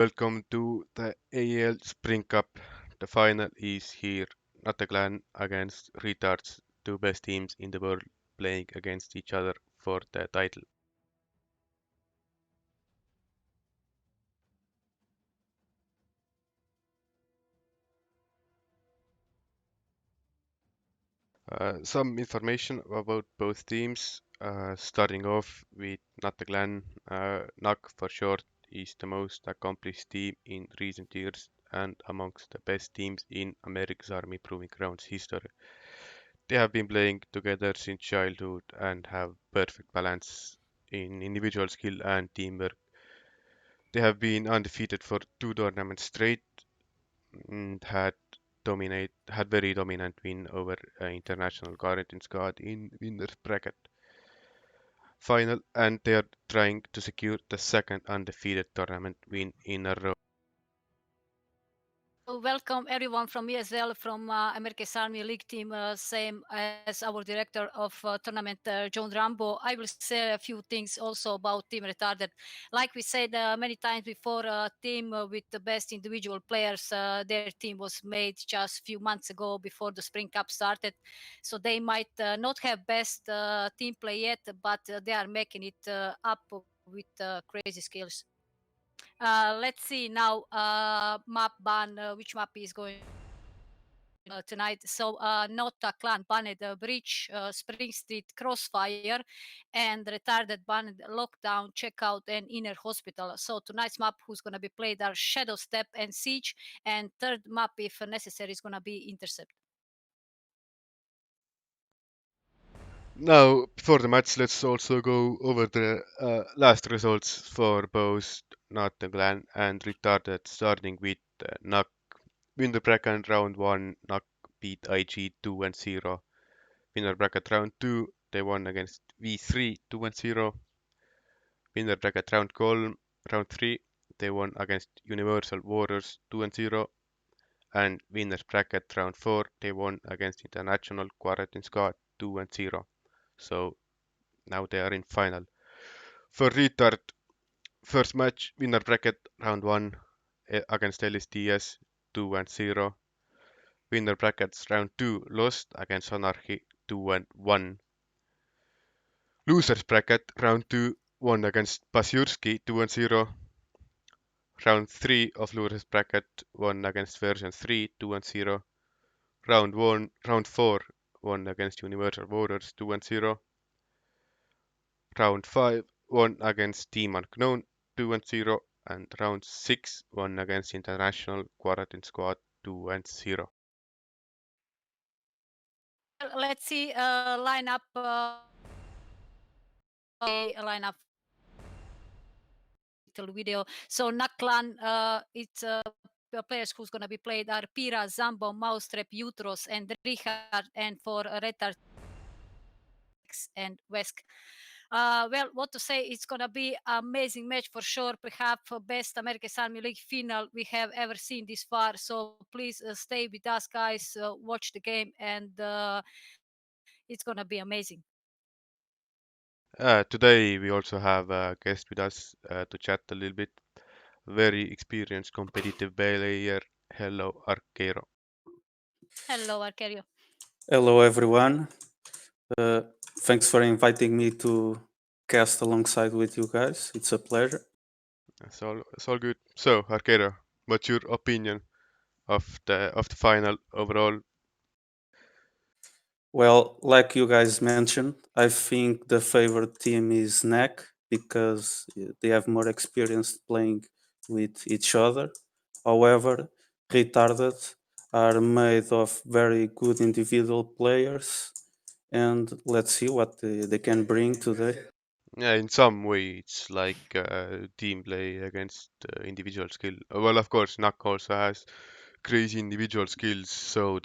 Welcome to the AL Spring Cup. The final is here. NotAClan against Retards, two best teams in the world playing against each other for the title. Some information about both teams. Starting off with NotAClan, NAC for short is the most accomplished team in recent years and amongst the best teams in America's Army Proving Grounds history. They have been playing together since childhood and have perfect balance in individual skill and teamwork. They have been undefeated for two tournaments straight and had very dominant win over international quarantine squad in winners bracket final, and they are trying to secure the second undefeated tournament win in a row. Welcome everyone from me as well from America's Army League team, same as our director of tournament, John Rambo. I will say a few things also about Team Retarded. Like we said many times before, a team with the best individual players, their team was made just a few months ago before the Spring Cup started. So they might not have best team play yet, but they are making it up with crazy skills. Let's see now map ban which map is going tonight. So NotAClan banned Bridge, Spring Street, Crossfire, and Retarded banned Lockdown, Checkout, and Inner Hospital. So tonight's map who's going to be played are Shadow Step and Siege, and third map, if necessary, is going to be Intercept. Now, before the match, let's also go over the last results for both NotAClan and Retarded, starting with NAC. Winner bracket round 1, NAC beat IG 2-0. Winner bracket round 2, they won against V3 2-0. Winner bracket round 3, they won against Universal Warriors 2-0. And winners bracket round 4, they won against International Quarantine Squad 2-0. So now they are in final. For Retard, first match, winner bracket round 1 against LSTS 2-0. Winner brackets round 2 lost against Anarchy 2-1. Losers bracket round 2 won against Pasiurski 2-0. Round 3 of losers bracket won against version 3 2-0. Round 4 won against Universal Warriors 2-0. Round 5 won against Team Unknown 2-0, and round 6 won against International Quarantine Squad 2-0. Well, let's see lineup. Lineup little video. So NotAClan, it's players who's going to be played are Pira, Zambo, Mousetrap, Utros, and Richard, and for Retards and Wesk. Well, what to say? It's gonna be amazing match for sure. Perhaps best America's Army League final we have ever seen this far. So please stay with us, guys. Watch the game, and it's gonna be amazing. Today we also have a guest with us to chat a little bit. Very experienced competitive player. Hello, Arquero. Hello, Arcadio. Hello, everyone. Uh, Thanks for inviting me to cast alongside with you guys. It's a pleasure. It's all good. So, Arquero, what's your opinion of the final overall? Well, like you guys mentioned, I think the favorite team is NAC because they have more experience playing with each other. However, Retarded are made of very good individual players, and let's see what they can bring today. Yeah, in some way, it's like team play against individual skill. Well, of course, Nak also has crazy individual skills, so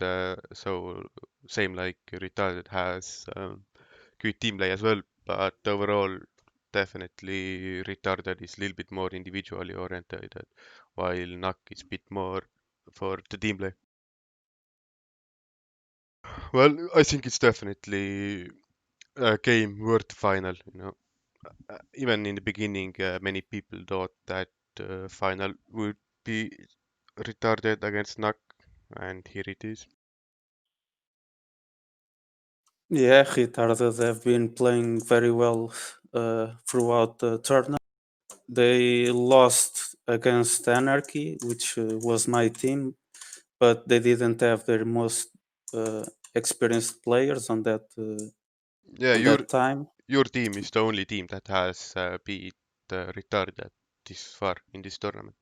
same like Retarded has good team play as well. But overall, definitely Retarded is a little bit more individually oriented, while Nak is a bit more for the team play. Well, I think it's definitely a game worth final. Even in the beginning, many people thought that final would be Retarded against NAC, and here it is. Yeah, Retarded have been playing very well throughout the tournament. They lost against Anarchy, which was my team, but they didn't have their most experienced players Yeah, on that time. your team is the only team that has beat Retarded this far in this tournament.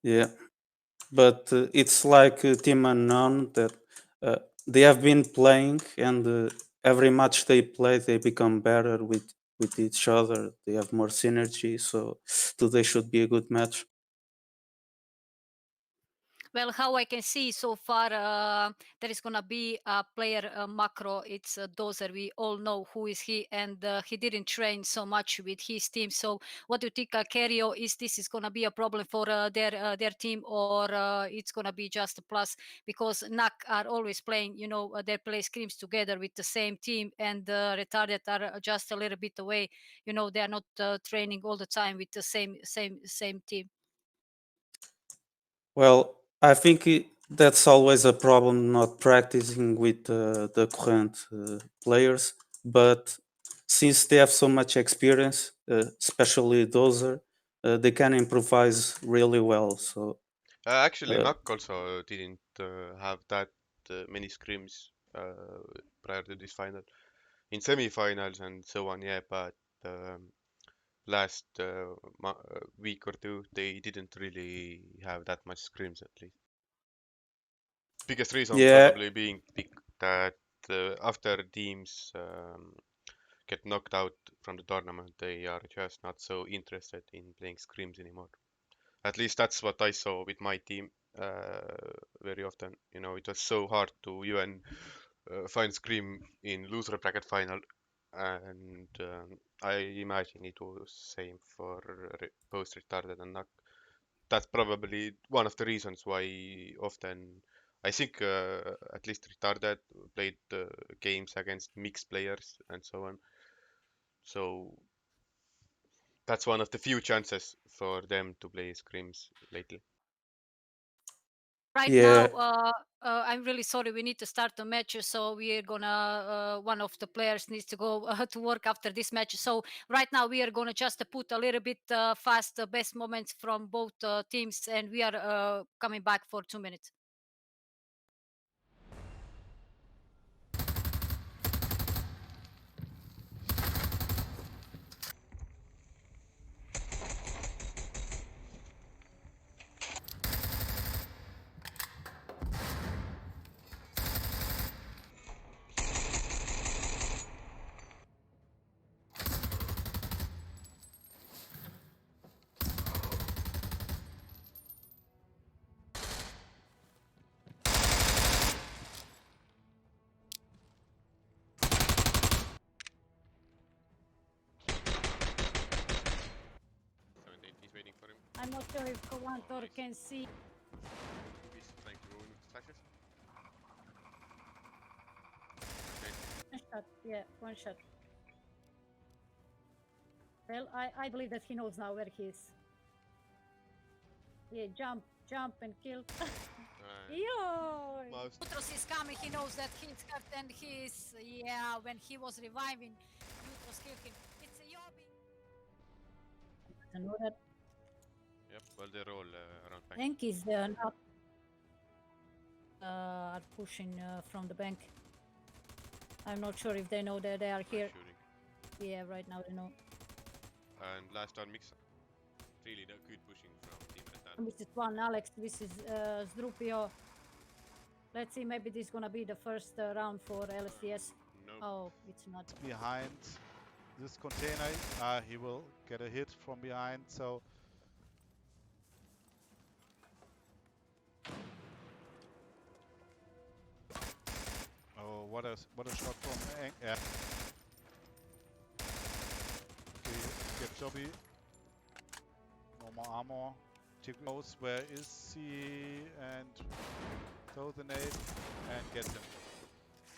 Yeah, but it's like Team Unknown that they have been playing, and every match they play, they become better with each other. They have more synergy, so today should be a good match. Well, how I can see so far, there is gonna be a player macro. It's Dozer. We all know who is he, and he didn't train so much with his team. So, what do you think, Kerio? Is this is gonna be a problem for their team, or it's gonna be just a plus? Because NAC are always playing, they play scrims together with the same team, and Retarded are just a little bit away. They are not training all the time with the same team. Well, I think that's always a problem not practicing with the current players. But since they have so much experience, especially Dozer, they can improvise really well. So Actually, uh, NAC also didn't have that many scrims prior to this final. In semi-finals and so on, yeah, but last week or two, they didn't really have that much scrims at least. Biggest reason yeah, probably being that after teams get knocked out from the tournament, they are just not so interested in playing scrims anymore. At least that's what I saw with my team very often. It was so hard to even find scrim in loser bracket final, and I imagine it was same for post retarded and NAC. That's probably one of the reasons why often I think at least retarded played games against mixed players and so on. So that's one of the few chances for them to play scrims lately. Right now, yeah, I'm really sorry. We need to start the match, so we are gonna. One of the players needs to go to work after this match. So right now, we are gonna just put a little bit fast best moments from both teams, and we are coming back for 2 minutes. He's waiting for him. I'm not sure if Kovantor Nice. can see. He's trying to go in with the flashes. Okay. One shot, yeah, one shot. Well, I believe that he knows now where he is. Yeah, jump and kill. Yo! Mouse. Utros is coming. He knows that he's hurt, and he's when he was reviving, Utros killed him. It's a Yobi. I know that. Yep, well, they're all around bank. Bank is not are pushing from the bank. I'm not sure if they know that they are here. Shooting. Yeah, right now they know. And last on mix. Really good pushing from Team Retards. This is one Alex. This is Zdrupio. Let's see. Maybe this is gonna be the first round for LSTS. No. Oh, it's not. Behind this container, he will get a hit from behind. So oh, what a shot from yeah. Okay, get Joby. No more armor. Chick knows where is he, and throw the nade and gets him.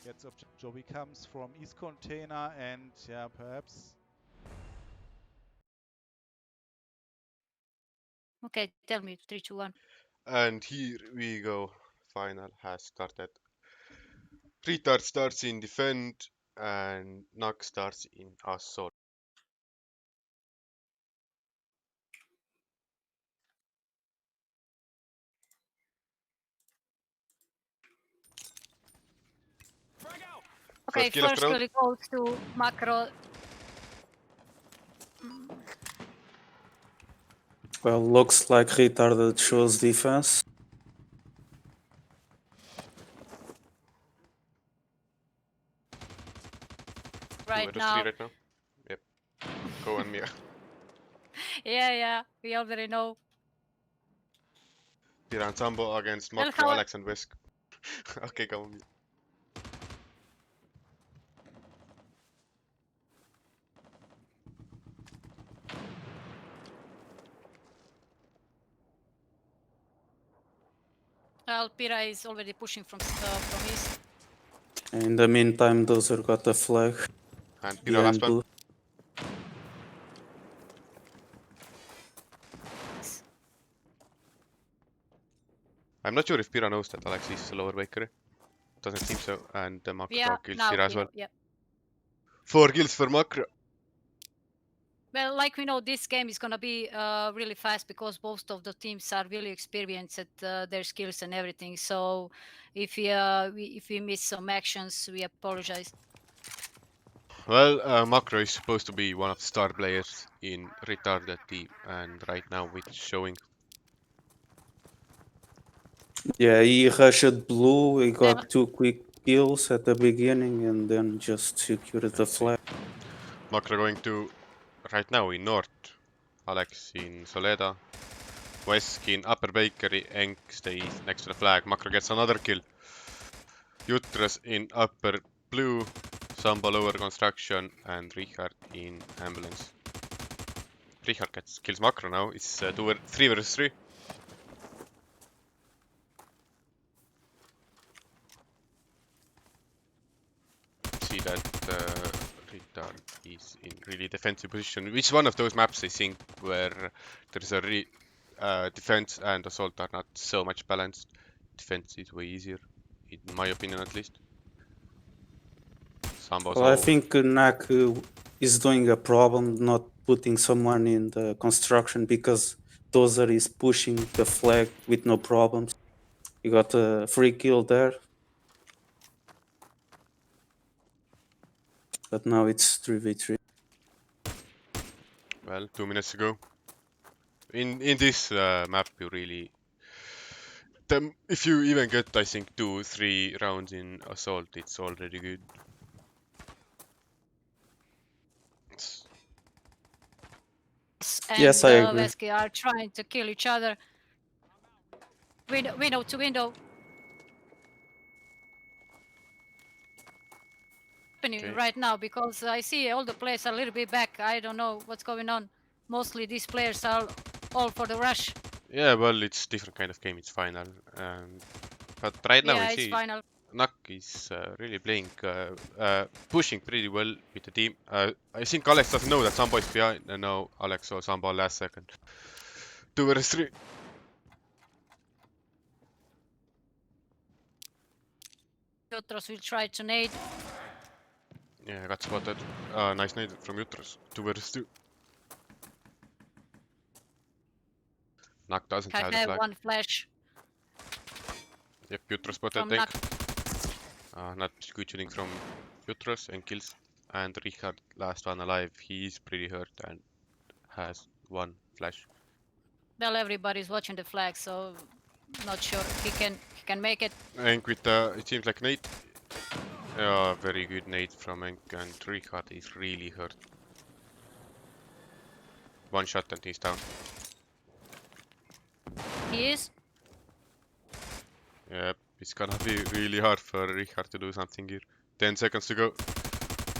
Gets up. Joby comes from east container, and yeah, perhaps Okay, tell me. 3, 2, 1. And here we go. Final has started. Retard starts in defend and Knock starts in assault. Okay, First kill of the first round. kill goes to Macro. Well, looks like Retarded shows defense. Right 2 versus 3 now. right now. Yep. Go on Mia. Yeah, we already know. Piran Sambo against Well, Makro, how Alex and Wesk. Okay, go on Mia. Pira is already pushing from east. In the meantime, Dozer got a flag And Pira last behind one. blue. I'm not sure if Pira knows that Alex is a lower bakery. Doesn't seem so. And Makro Yeah, kills now Pira as we well. know. Yeah. 4 kills for Makro. Well, like we know, this game is gonna be really fast because both of the teams are really experienced at their skills and everything. So, if we miss some actions, we apologize. Well, Makro is supposed to be one of the star players in Retarded team, and right now it's showing. Yeah, he rushed blue. He Well, got 2 quick kills at the beginning and then just secured the Let's see. flag. Makro going to right now in North. Alex in Soleda. Wesk in Upper Bakery. Enk stays next to the flag. Makro gets another kill. Jutras in Upper Blue. Samba lower construction and Richard in ambulance. Richard kills Makro now. It's 3 versus 3. See that Retard is in really defensive position. Which one of those maps I think where there's a defense and assault are not so much balanced. Defense is way easier, in my opinion at least. Sambo's Well, I all think Nak is doing a problem not putting someone in the construction because Dozer is pushing the flag with no problems. He got a free kill there. But now it's 3v3. well 2 minutes ago. In this map you really if you even get I think 2-3 rounds in assault it's already good. and Yes, I agree. Veski are trying to kill each other. Window to window. Happening Okay. right now because I see all the players are a little bit back. I don't know what's going on. Mostly these players are all for the rush. Yeah, well it's different kind of game, it's final. But right now we Yeah, it's see final. Nak is really playing, pushing pretty well with the team. I think Alex doesn't know that Sambo is behind, and now Alex saw Sambo last second. 2 versus 3. Jutros will try to nade. Yeah, got spotted. Nice nade from Jutros. 2 versus 2. Nak doesn't I have the have flag. one flash Yep, Jutros spotted from tank. Nak. Not good shooting from Jutros and kills. And Richard, last one alive, he's pretty hurt and has one flash. Well, everybody's watching the flag, so not sure he can make it. Enk with it seems like nade. Very good nade from Enk, and Richard is really hurt. One shot and he's down. He is. Yep, it's gonna be really hard for Richard to do something here. 10 seconds to go.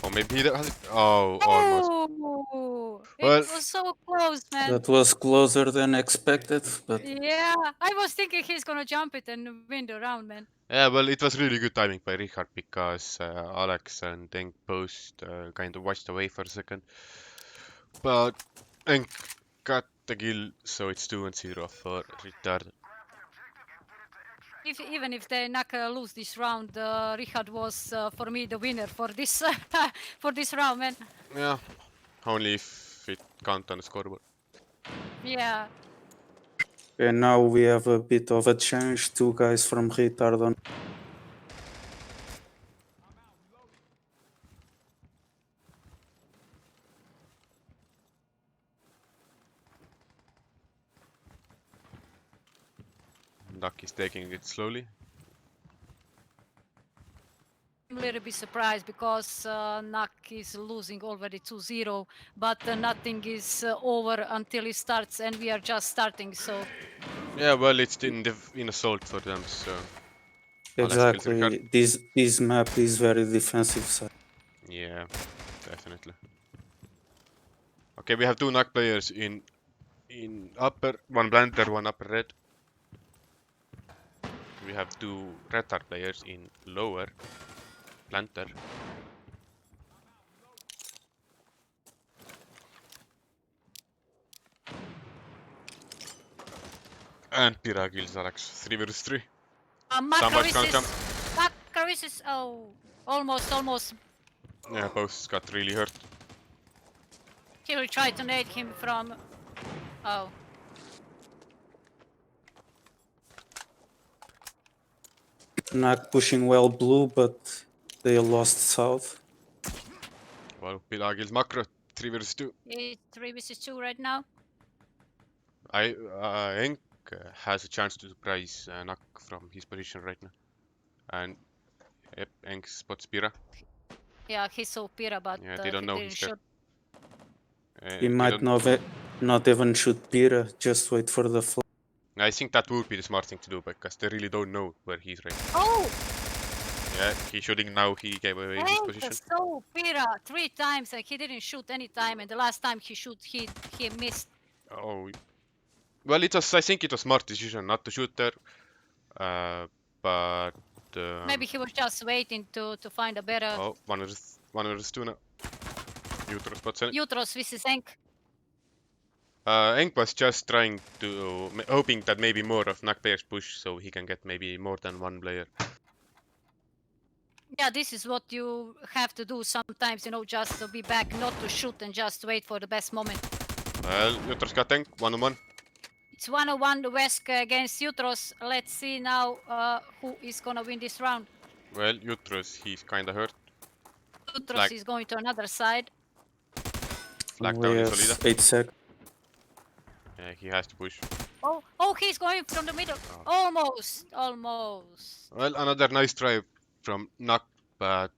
Or maybe he has it. Oh, almost. Oh, Well, it was so close, man. That was closer than expected, but Yeah, I was thinking he's gonna jump it and win the round, man. yeah, well, it was really good timing by Richard because Alex and Enk both kind of watched away for a second. But Enk got the kill, so it's 2-0 for Retard. Even if they not lose this round, Richard was for me the winner for this for this round, man. Yeah, only if it count on the scoreboard. Yeah. And now we have a bit of a change. 2 guys from Retard on. Duck is taking it slowly. I'm a little bit surprised because NAC is losing already 2-0, but nothing is over until it starts, and we are just starting. So Yeah, well, it's in assault for them, so. Unless kills Richard. Exactly. This map is very defensive side. Yeah, definitely. Okay, we have 2 knock players in upper, 1 planter, 1 upper red. We have 2 retard players in lower planter. And Pira kills Alex 3 vs 3. Somebody's gonna jump. Macro is oh, almost. Yeah, both got really hurt. He will try to nade him from. Oh. Not pushing well blue, but they lost south. Well, Pira kills Macro 3 vs 2. It's 3 vs 2 right now. Enk has a chance to surprise Nak from his position right now. And yep, Enk spots Pira. Yeah, he saw Pira, but Yeah, they don't he know didn't he's there. shoot. He They might don't- not even shoot Pira, just wait for the flag. I think that would be the smart thing to do because they really don't know where he's right now. Oh! Yeah, he's shooting now, he gave away his position. So Pira 3 times and he didn't shoot any time, and the last time he shoot, he missed. Oh, well, I think it was smart decision not to shoot there. But Maybe he was just waiting to find a better. oh, one versus 2 now. Jutro spots it. Jutros vs Enk. Enk was just trying to, hoping that maybe more of Nak players push so he can get maybe more than 1 player. Yeah, this is what you have to do sometimes, just to be back, not to shoot and just wait for the best moment. Well, Jutro's got Enk, 1-on-1. It's 1-on-1 Wesk against Jutros. Let's see now who is gonna win this round. Well, he's kinda hurt. Jutros is going to another side. Flag down in Yes, Solida. 8 seconds. Yeah, he has to push. Oh, he's going from the middle. Almost. Well, another nice try from Nak, but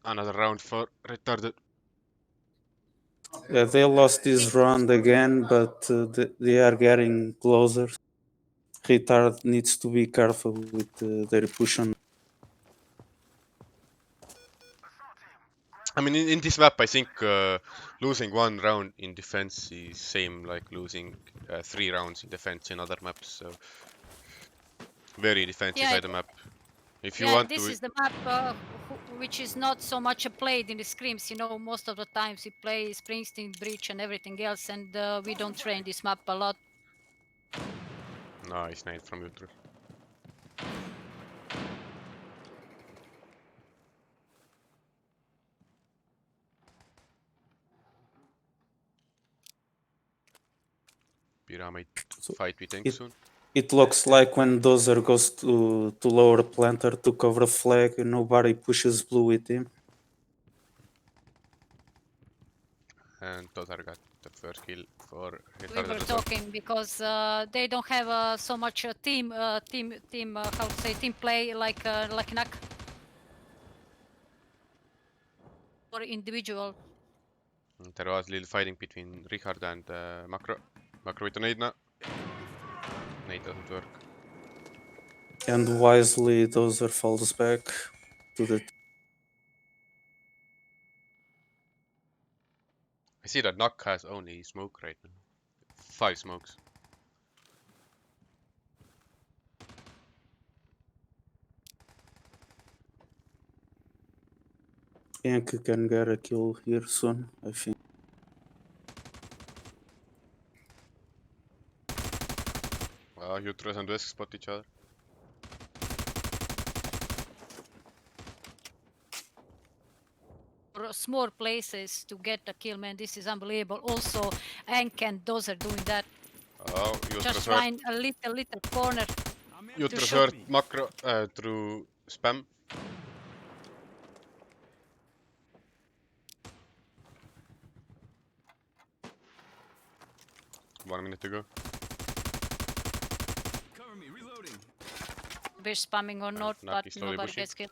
another round for Retarded. Yeah, they lost this round again, but they are getting closer. Retard needs to be careful with their push on. I mean, in this map, I think losing 1 round in defense is same like losing 3 rounds in defense in other maps. So very defensive side of the map. If you want this to, is the map which is not so much played in the scrims. Most of the times we play Springsteen, Breach, and everything else, and we don't train this map a lot. nice nade from Jutro. Pyramid fight with Enk soon. It looks like when Dozer goes to lower planter to cover flag, nobody pushes blue with him. And Totar got the first kill for We Retarded were as well. talking because they don't have so much team play like NAC or individual. There was little fighting between Richard and Macro. Macro with the nade now. Nade doesn't work. And wisely, Dozer falls back to the. I see that Knock has only smoke right now. 5 smokes. Enk can get a kill here soon, I think. Jutras and Vesk spot each other. For small places to get a kill, man, this is unbelievable. Also, Ank and Dozer doing that. Oh, Jutras Just hurt. find a little corner. Jutras shoot. hurt macro through spam. One minute to go. Cover me, reloading. Be spamming or not, Naki but slowly nobody pushing. gets killed.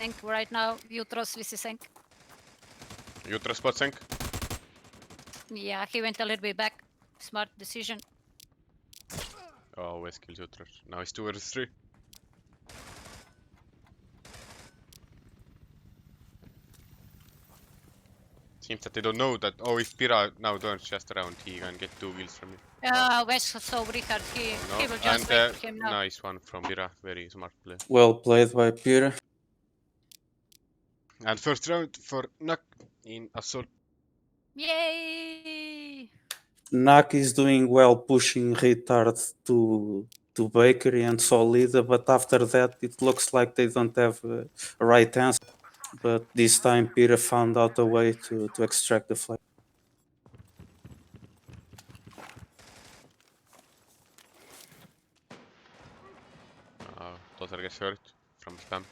Ank right now, Jutros with Ank. Jutras spot sync. Yeah, he went a little bit back. Smart decision. Oh, Vesk kills Jutras. Now it's 2 versus 3. Seems that they don't know that, oh, if Pira now turns just around, he can get 2 kills from you. West saw Richard. He will And just wait for him now. nice one from Pira. Very smart play. Well played by Peter. And first round for Nak in Assault. Yay! Nak is doing well pushing Retard to Bakery and Solida, but after that it looks like they don't have a right answer. But this time Peter found out a way to extract the flag. Dozer gets hurt from spam.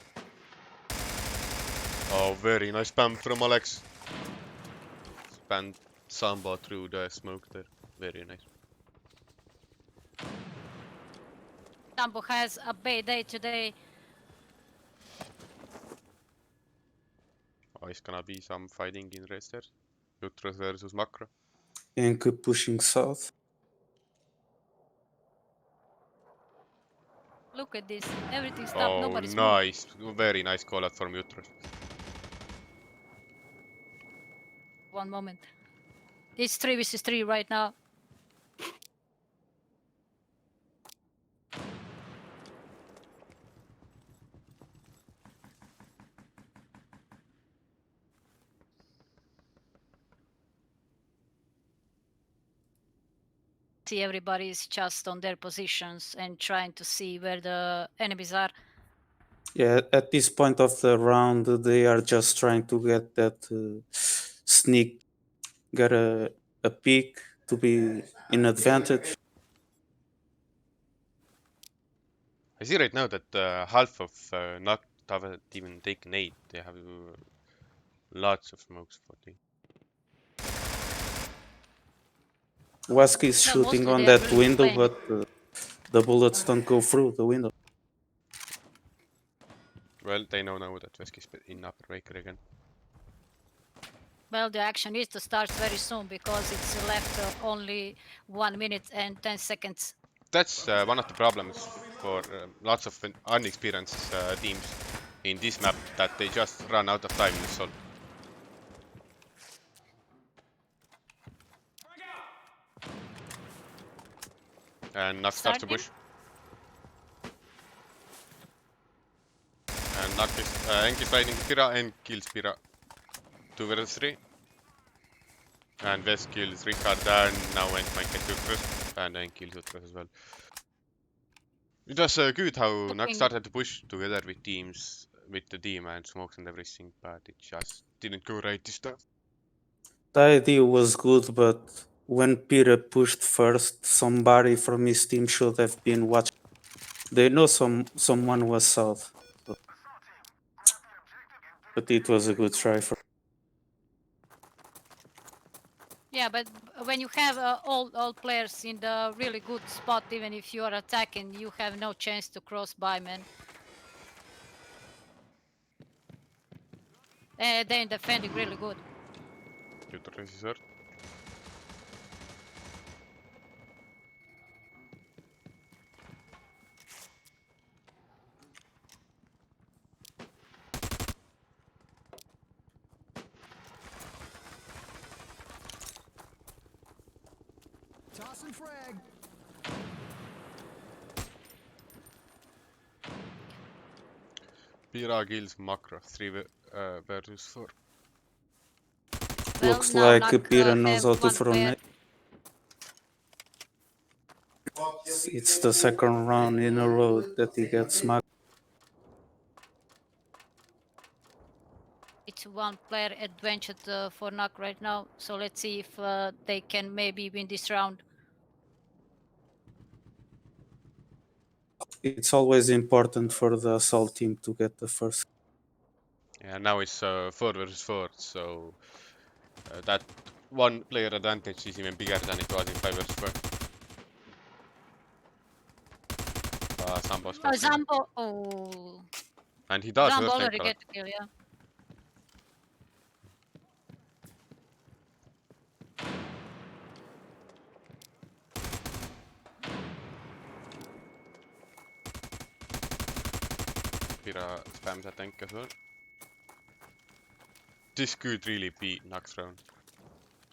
Oh, very nice spam from Alex. Spam Samba through the smoke there. Very nice. Tambo has a bad day today. Oh, it's gonna be some fighting in race there. Jutras versus Macro. Enk pushing south. Look at this. Everything stopped. Oh, Nobody's moving. nice. Very nice call out from Jutras. One moment. It's 3 versus 3 right now. See, everybody's just on their positions and trying to see where the enemies are. Yeah, at this point of the round, they are just trying to get that sneak, get a peek to be in advantage. I see right now that half of Nak haven't even taken 8. They have lots of smokes for the. Wask is No, shooting mostly on they are that really window, playing. but the bullets don't go through the window. Well, they know now that Vesk is in upper breaker again. Well, the action needs to start very soon because it's left only 1 minute and 10 seconds. That's one of the problems for lots of unexperienced teams in this map, that they just run out of time in Assault. And Nak starts to Starting? push. And Nak is Enk is fighting Pira and kills Pira. 2 versus 3. And Vesk kills Richard, and now Enk might get Jutras, and Enk kills Jutras as well. It was good how Nak started to push together with teams, with the team and smokes and everything, but it just didn't go right this time. The idea was good, but when Peter pushed first, somebody from his team should have been watching. They know someone was south, but it was a good try for. Yeah, but when you have all players in the really good spot, even if you are attacking, you have no chance to cross by, man. They're defending really good. Jutras is hurt. Tossing frag. Pira kills Macro, 3 versus 4. Well, Looks now like Nak Pira knows have how to one throw player. net. It's the second round in a row that he gets smacked. It's one player advantage for Nak right now. So let's see if they can maybe win this round. It's always important for the assault team to get the first. Yeah, now it's 4 versus 4, so that one player advantage is even bigger than it was in 5 versus 4. Sambo's Oh, first kill. Zambo. Oh, And he does Zambo first already color. get the kill, yeah. Pira spams a tank as well. This could really be next round.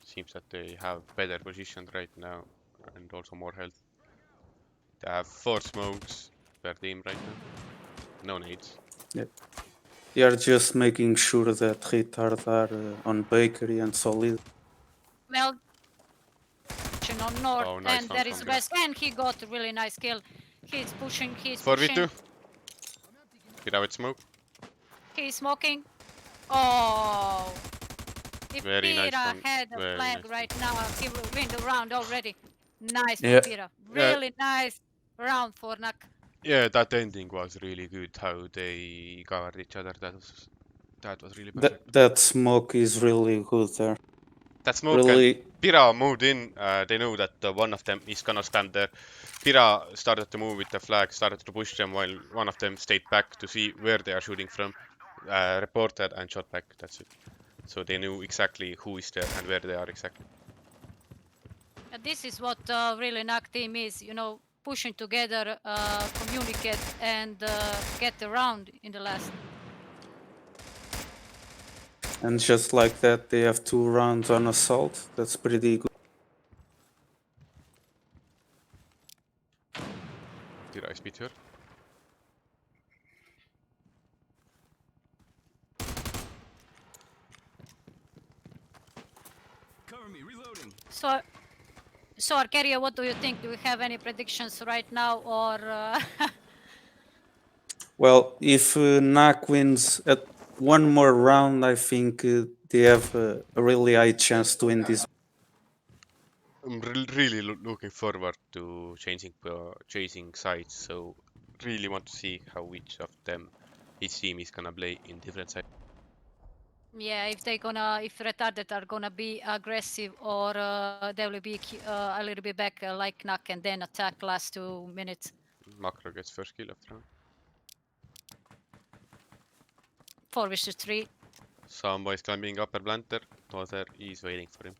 Seems that they have better position right now and also more health. They have 4 smokes per team right now. No nades. They are just making sure that Retard are on bakery and solid. Well, on north, Oh, nice and one there from is Pira. west, and he got a really nice kill. He's pushing, 4v2. Pira with smoke. he's smoking. Oh, if Very nice Pira one. had a Very flag nice. right now, he will win the round already. Nice Yeah. for Pira. Really nice round for Nak. Yeah, that ending was really good. How they covered each other. That was really perfect. That smoke is really good there. That smoke Really, and Pira moved in. They know that one of them is gonna stand there. Pira started to move with the flag, started to push them while one of them stayed back to see where they are shooting from. Reported and shot back. That's it. So they knew exactly who is there and where they are exactly. This is what really Nak team is, you know, pushing together, communicate, and get around in the last. and just like that, they have 2 rounds on assault. That's pretty good. Pira is beat her. Cover me, reloading. So Arcadia, what do you think? Do we have any predictions right now, or Well, if NAC wins at one more round, I think they have a really high chance to win this. I'm really looking forward to chasing sides. So really want to see how each of them, each team is gonna play in different sides. yeah, if retarded are gonna be aggressive, or they will be a little bit back like Nak and then attack last 2 minutes. Macro gets first kill after round. 4 versus 3. Some boys climbing upper planter. Other is waiting for him.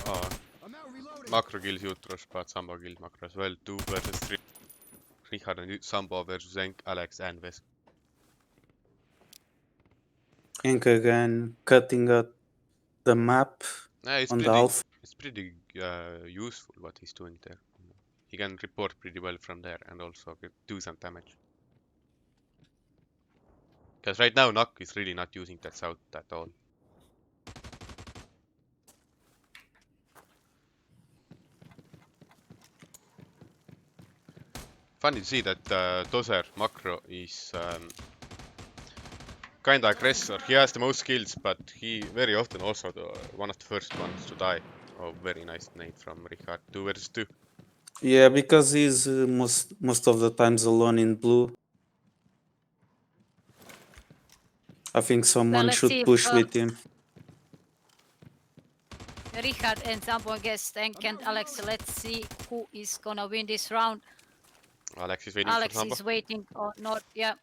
Oh, I'm out reloading. Macro kills Jutros, but Sambo kills Macro as well. 2 versus 3. Richard and Sambo versus Enk, Alex and Wes. Ink again cutting out the map It's on the pretty, alpha. it's pretty useful what he's doing there. He can report pretty well from there and also do some damage. Because right now Nock is really not using that south at all. Funny to see that Dozer Macro is kinda aggressor. He has the most kills, but he very often also one of the first ones to die. Oh, very nice nade from Richard. 2 versus 2. Yeah, because he's most of the times alone in blue. I think someone let's see should if, push with him. Richard and Zambo against Enk and Alex. Let's see who is gonna win this round. Alex is waiting for Alex Sambo. is waiting on north. Yeah,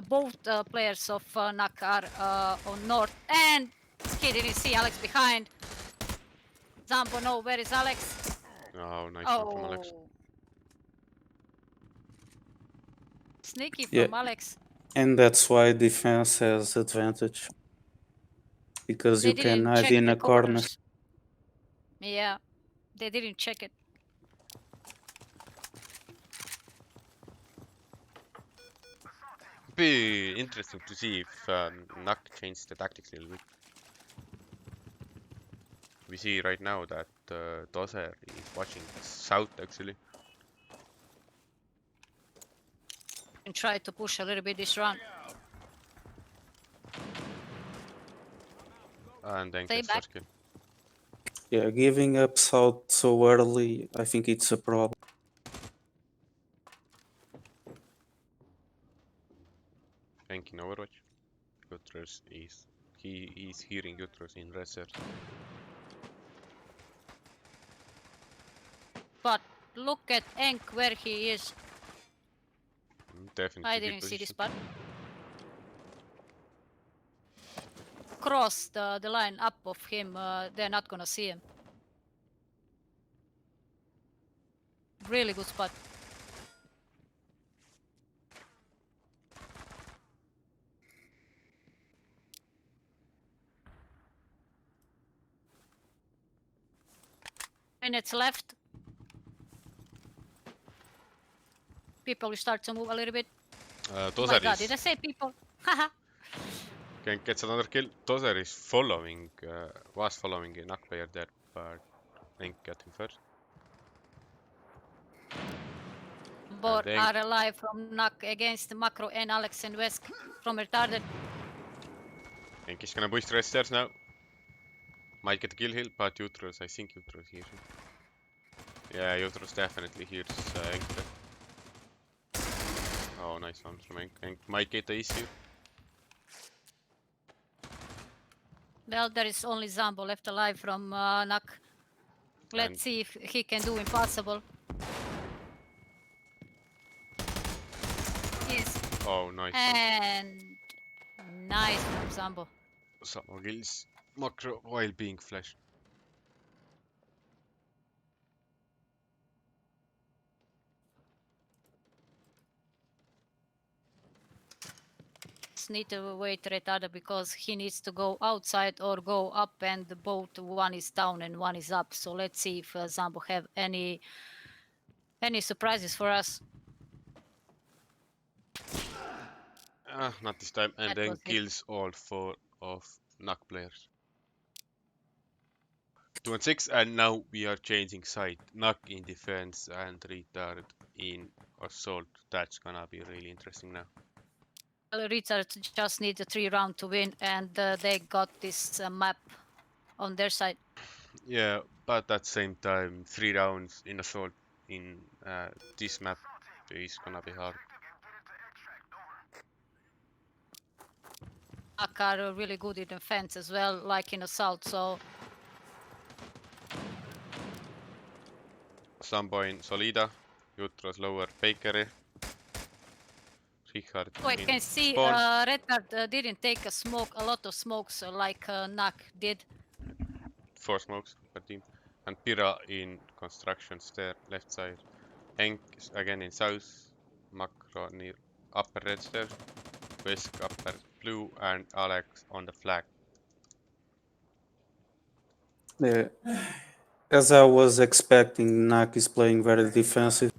both players of Nak are on north, and he didn't see Alex behind. Zambo, no, where is Alex? Oh, nice one from Alex. Sneaky Yeah. from Alex. And that's why defense has advantage. Because They you can didn't hide check in the a corner. corners. Yeah, they didn't check it. be interesting to see if Nuck changed the tactics a little bit. We see right now that Dozer is watching south actually. And try to push a little bit this round. And then Stay gets back. first kill. Yeah, giving up south so early, I think it's a problem. Enk in Overwatch. Jutros is he is hearing Jutros in research. But look at Enk where he is. Definitely I good didn't see this position. spot. Cross the line up of him, they're not gonna see him. Really good spot. Minutes left. People will start to move a little bit. Oh my Dozer god, did I is say people? Haha. Genk gets another kill. Dozer is following, was following a Nuck player there, but Enk got him first. Both then- are alive from Nuck against Macro and Alex and Wesk from Retarded. Enk is gonna push the resters now. Might get a kill hill, but Jutros, I think Jutros hears him. Yeah, Jutros definitely hears Enk there. Oh, nice one from Enk. Enk might get the issue. Well, there is only Zambo left alive from Nuck. Let's And- see if he can do impossible. Yes. Oh, nice one. And nice from Zambo. Some more kills. Macro while being flashed. Just need to wait Retarded because he needs to go outside or go up, and both one is down and one is up. So let's see if Zambo have any surprises for us. Not this time. And That then was it. kills all 4 of Nuck players. 2 and 6, and now we are changing side. Nuck in defense and Retard in assault. That's gonna be really interesting now. Retards just need a 3 round to win, and they got this map on their side. Yeah, but at the same time, 3 rounds in assault in this map is gonna be hard. Nuck are really good in defense as well, like in assault. So Sambo in Solida, Jutros lower Bakery, Richard I in can see spawn. Retard didn't take a lot of smokes like Nuck did. 4 smokes per team. And Pira in construction stair left side. Henk is again in south. Macro near upper red stair. Wesk upper blue and Alex on the flag. Yeah. As I was expecting, Nak is playing very defensive.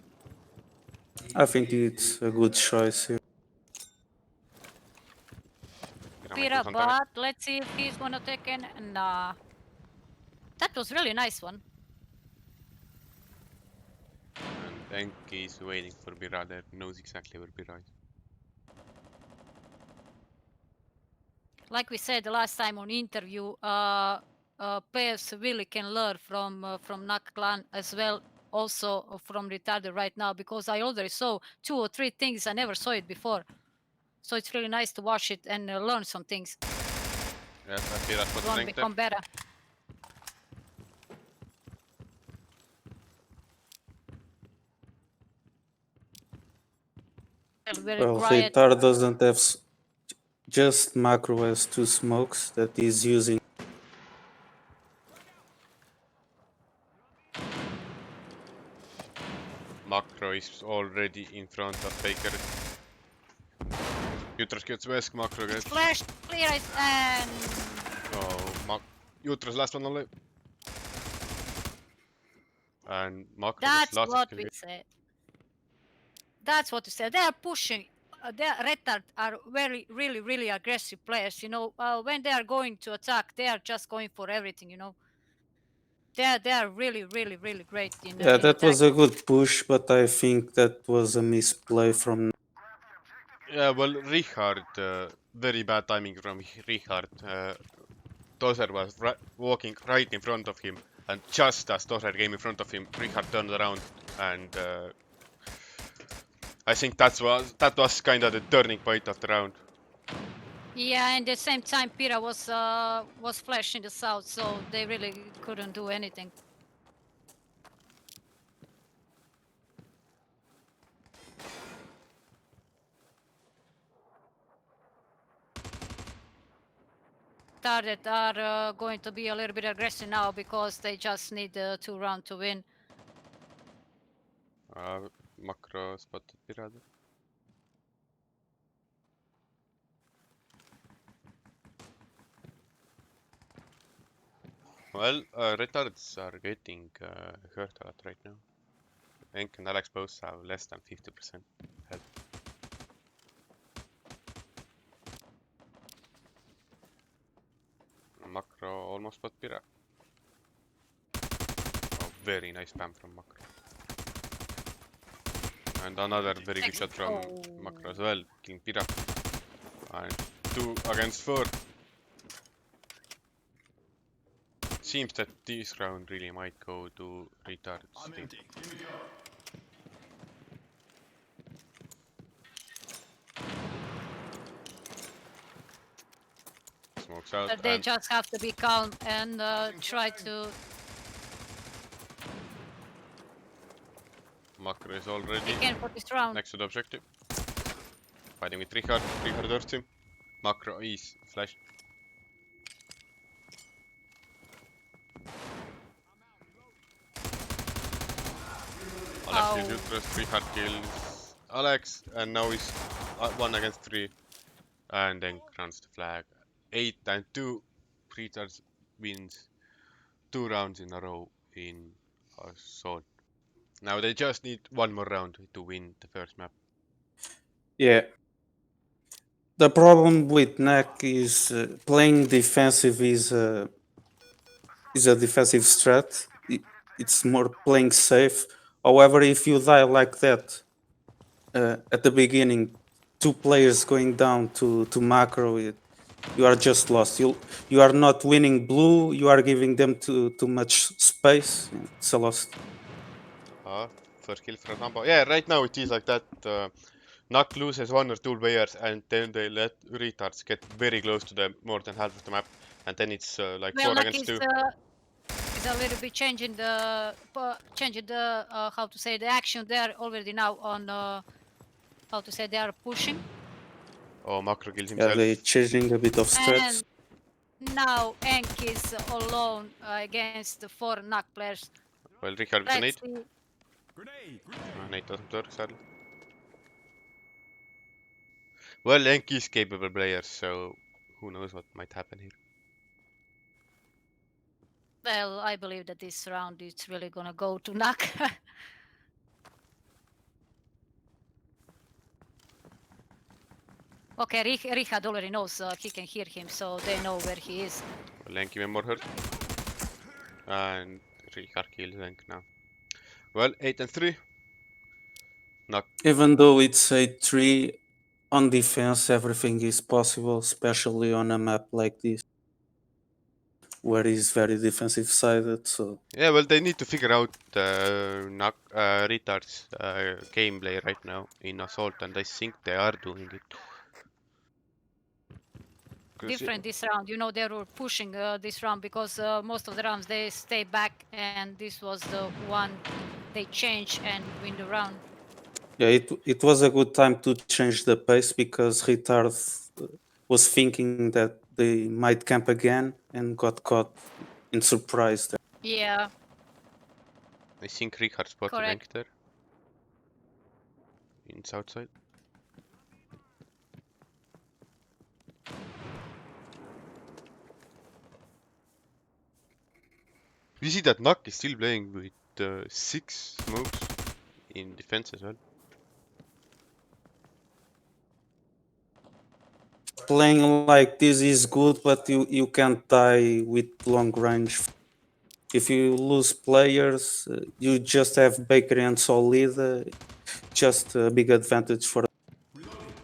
I think it's a good choice here. Pira, but let's see if he's gonna take in. Nah. That was really nice one. And Henk is waiting for Pira there, knows exactly where Pira is. Like we said the last time on interview, players really can learn from NotAClan as well, also from Retarded right now, because I already saw 2 or 3 things I never saw it before. So it's really nice to watch it and learn some things. Yes, and Pira's got One Henk there. become better. Very Well, quiet. Retard doesn't have just Macro has 2 smokes that he's using. Macro is already in front of Baker. Jutros gets Wesk, Macro gets... Flash, clear it, and Oh, Jutros last one only. And Macro that's gets lots what of we kills. said. That's what we said. They are pushing the Retards are really aggressive players. You know, when they are going to attack, they are just going for everything. You know, they are really great Yeah, in that attack. was a good push, but I think that was a misplay from. Yeah, well, Richard, very bad timing from Richard. Tozer was walking right in front of him, and just as Tozer came in front of him, Richard turned around, and I think that was kind of the turning point of the round. Yeah, and at the same time, Pira was flash in the south, so they really couldn't do anything. Target are going to be a little bit aggressive now because they just need 2 rounds to win. Macro spotted Pirata. Well, retards are getting hurt a lot right now. Enk and Alex both have less than 50% health. Macro almost spot Pira. Oh, very nice spam from Macro. And another very good shot from Macro as well, killing Pira. And 2 against 4. Seems that this round really might go to retards. I'm empty. Give me up. Smokes out, But they and just have to be calm and try to Macro is already again for this round. next to the objective. Fighting with Richard. Richard hurts him. Macro is flash. Alex kills Ultras, Richard kills Alex, and now he's 1 against 3. And then grants the flag. 8 and 2. Retards wins 2 rounds in a row in Assault. Now they just need 1 more round to win the first map. Yeah. The problem with NAC is playing defensive is a defensive strat. It's more playing safe. However, if you die like that at the beginning, 2 players going down to macro, you are just lost. You are not winning blue. You are giving them too much space. It's a loss. First kill from Rambo. Yeah, right now it is like that. Nuck loses 1 or 2 players, and then they let retards get very close to them, more than half of the map, and then it's like Well, 4 Nak against 2. is a little bit changing the how to say the action there already now on how to say they are pushing. Oh, Macro kills Yeah, himself. they're changing a bit of strats. And now Enk is alone against the 4 Nak players. Well, Richard with a nade. Let's see. Grenade. Nade doesn't work, sadly. Well, Enki is capable player, so who knows what might happen here. Well, I believe that this round is really gonna go to Nak. Okay, Richard already knows he can hear him, so they know where he is. Well, Enki even more hurt. And Richard kills Enk now. Well, 8 and 3. Nuck. Even though it's a 3 on defense, everything is possible, especially on a map like this, where it's very defensive sided. So Yeah, well, they need to figure out Retards gameplay right now in Assault, and I think they are doing it. Different this round, you know, they were pushing this round because most of the rounds they stay back, and this was the one they change and win the round. yeah, it was a good time to change the pace because Retard was thinking that they might camp again and got caught in surprise there. Yeah, I think Richard spotted correct. Enk there. In south side. We see that Nuck is still playing with 6 smokes in defense as well. Playing like this is good, but you can't die with long range. If you lose players, you just have Bakery and Solid, just a big advantage for. Reloading.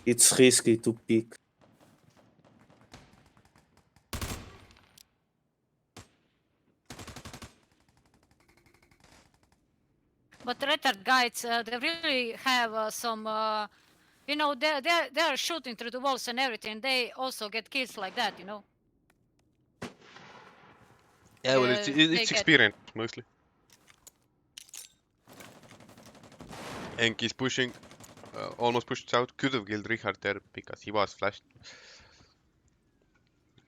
It's risky to pick. But the Retard guides, they really have some, you know, they're shooting through the walls and everything. They also get kills like that, you know. Yeah, well, it's They it's get experience mostly. Enk is pushing, almost pushed out. Could have killed Richard there because he was flashed.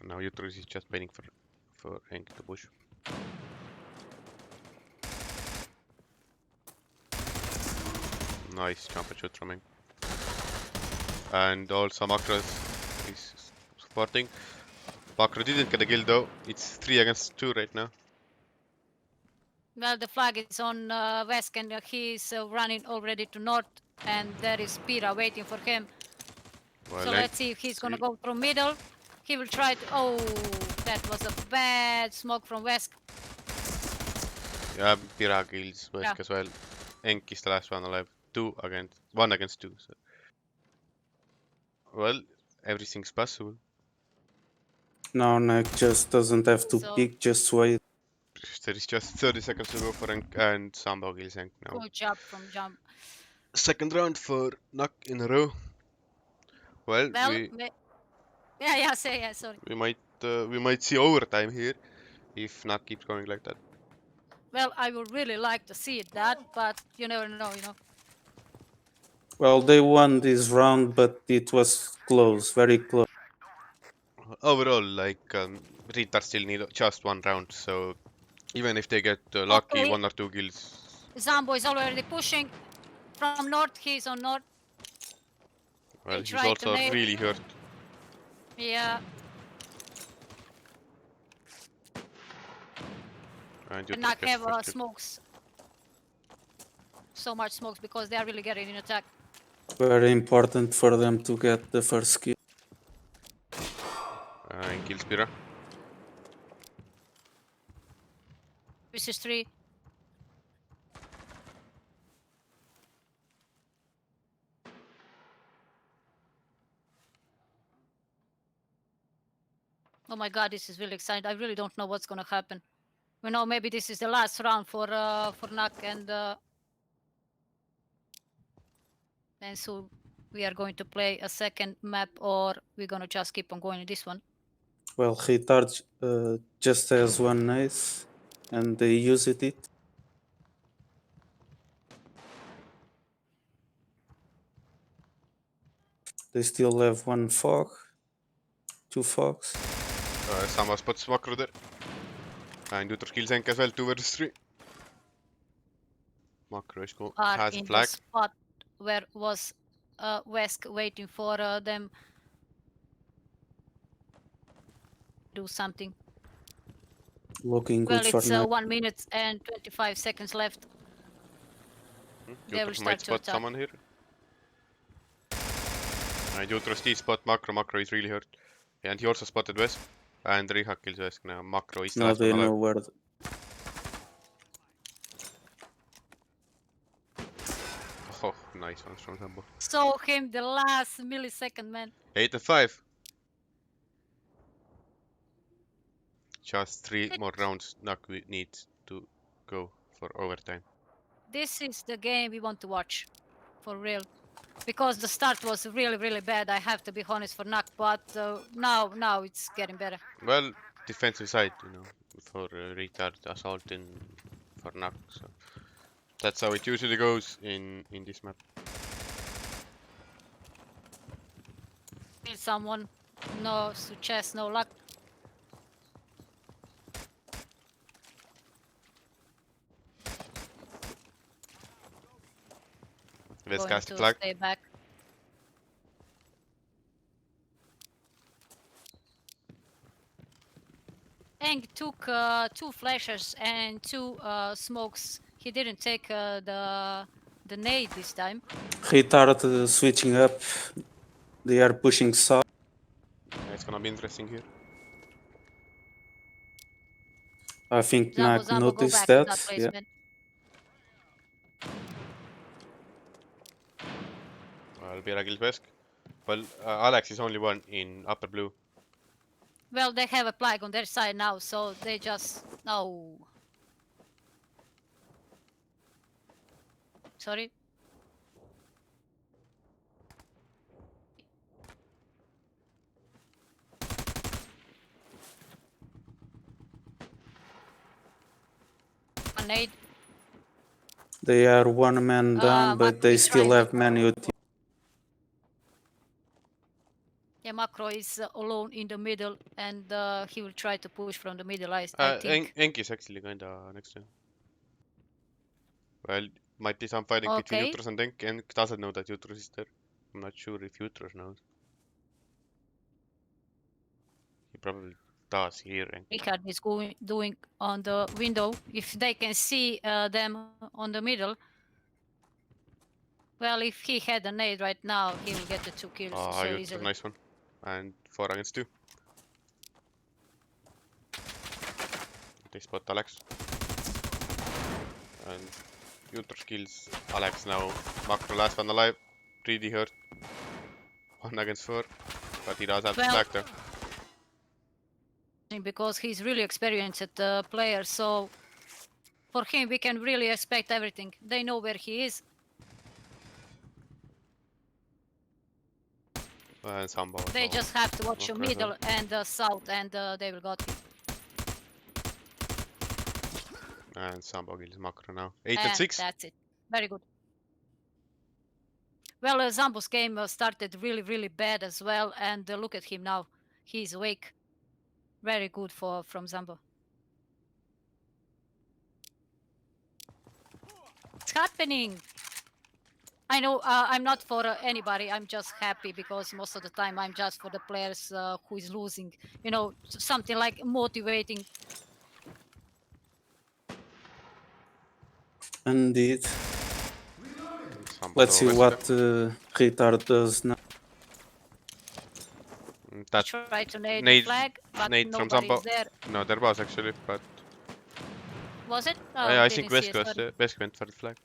Now Uterus is just waiting for Enk to push. Nice jump and shoot from Enk. And also Makros is supporting. Makro didn't get a kill though. It's 3 against 2 right now. well, the flag is on West, and he's running already to north, and there is Pira waiting for him. Well, So Enk, let's see if he's gonna go through middle. He will try to. Oh, that was a bad smoke from West. yeah, Pira kills Wesk Yeah. as well. Enk is the last one alive. 1 against 2. So. Well, everything's possible. Now Neck just doesn't have to So- pick, just wait. There is just 30 seconds to go for Enk, and Sambo kills Enk now. Good job from Jump. Second round for Knock in a row. Well, Well, yeah, sorry. we might see overtime here if Knock keeps going like that. Well, I would really like to see that, but you never know, you know. Well, they won this round, but it was close, very close. Overall, like Retards still need just 1 round, so even if they get lucky, Okay. 1 or 2 kills. Zambo is already pushing from north. He's on north. Well, They he's tried to also nade. really hurt. Yeah, And you and not gets have first kill. smokes. So much smokes because they are really getting in attack. Very important for them to get the first kill. And kills Pira. This is 3. Oh my god, this is really exciting. I really don't know what's gonna happen. You know, maybe this is the last round for Nak, and so we are going to play a second map, or we're gonna just keep on going in this one. Well, Retard just has one ace, and they used it. They still have 1 fog, 2 fogs. Sama spots Makro there. And Utros kills Enk as well, 2 versus 3. Makro Are has a in the flag. spot where was Wesk waiting for them do something. Looking Well, good for it's Neck. 1 minute and 25 seconds left. They will Utros start might to spot attack. someone here. And Utros did spot Makro. Makro is really hurt. And he also spotted Wesk. And Rihak kills Wesk now. Makro is the Now last they one alive. know where. Oh, nice one from Sambo. Saw him the last millisecond, man. 8 and 5. Just 3 more rounds. Knock needs to go for overtime. This is the game we want to watch, for real. Because the start was really, really bad. I have to be honest for Nak, but now it's getting better. Well, defensive side, for retard assaulting for Knock. So that's how it usually goes in this map. Kill someone, no success, no luck. Let's Going cast the to flag. stay back. Eng took 2 flashes and 2 smokes. He didn't take the the nade this time. Retard switching up. They are pushing south. It's gonna be interesting here. I think Zambo, Knack Zambo, go noticed back to that that. Yeah. placement. Well, Biragil Vesk. Well, Alex is only one in upper blue. Well, they have a flag on their side now, so they just... No. Sorry. A nade. They are one man down, but Macro they is still trying have to... many UT. Yeah, Macro is alone in the middle, and he will try to push from the middle, I think. Enki is actually kinda next to him. Well, might be some fighting between Okay. Jutros and Enki. Enki doesn't know that Jutros is there. I'm not sure if Jutros knows. He probably does hear Enki. Richard is doing on the window. If they can see them on the middle. Well, if he had a nade right now, he will get the 2 kills so Jutros, easily. nice one. And 4 against 2. They spot Alex. And Jutros kills Alex now. Macro last one alive. Pretty hurt. 1 against 4. But he does have the Well, flag there. because he's really experienced player, so for him we can really expect everything. They know where he is. And Samba. They just have to watch the Macro as well. middle and the south, and they will got him. And Samba kills Macro now. 8 And and 6. that's it. Very good. Well, Zambo's game started really bad as well, and look at him now. He's awake. Very good from Zambo. What's happening? I know I'm not for anybody. I'm just happy because most of the time I'm just for the players who is losing. You know, something like motivating. Indeed. Samba Let's see always what Retard does now. there. That Try to nade the nade- flag, but nade from nobody Zambo. is there. No, there was actually, but Was it? Oh, I think didn't see Vesk it, was sorry. Vesk went for the flag.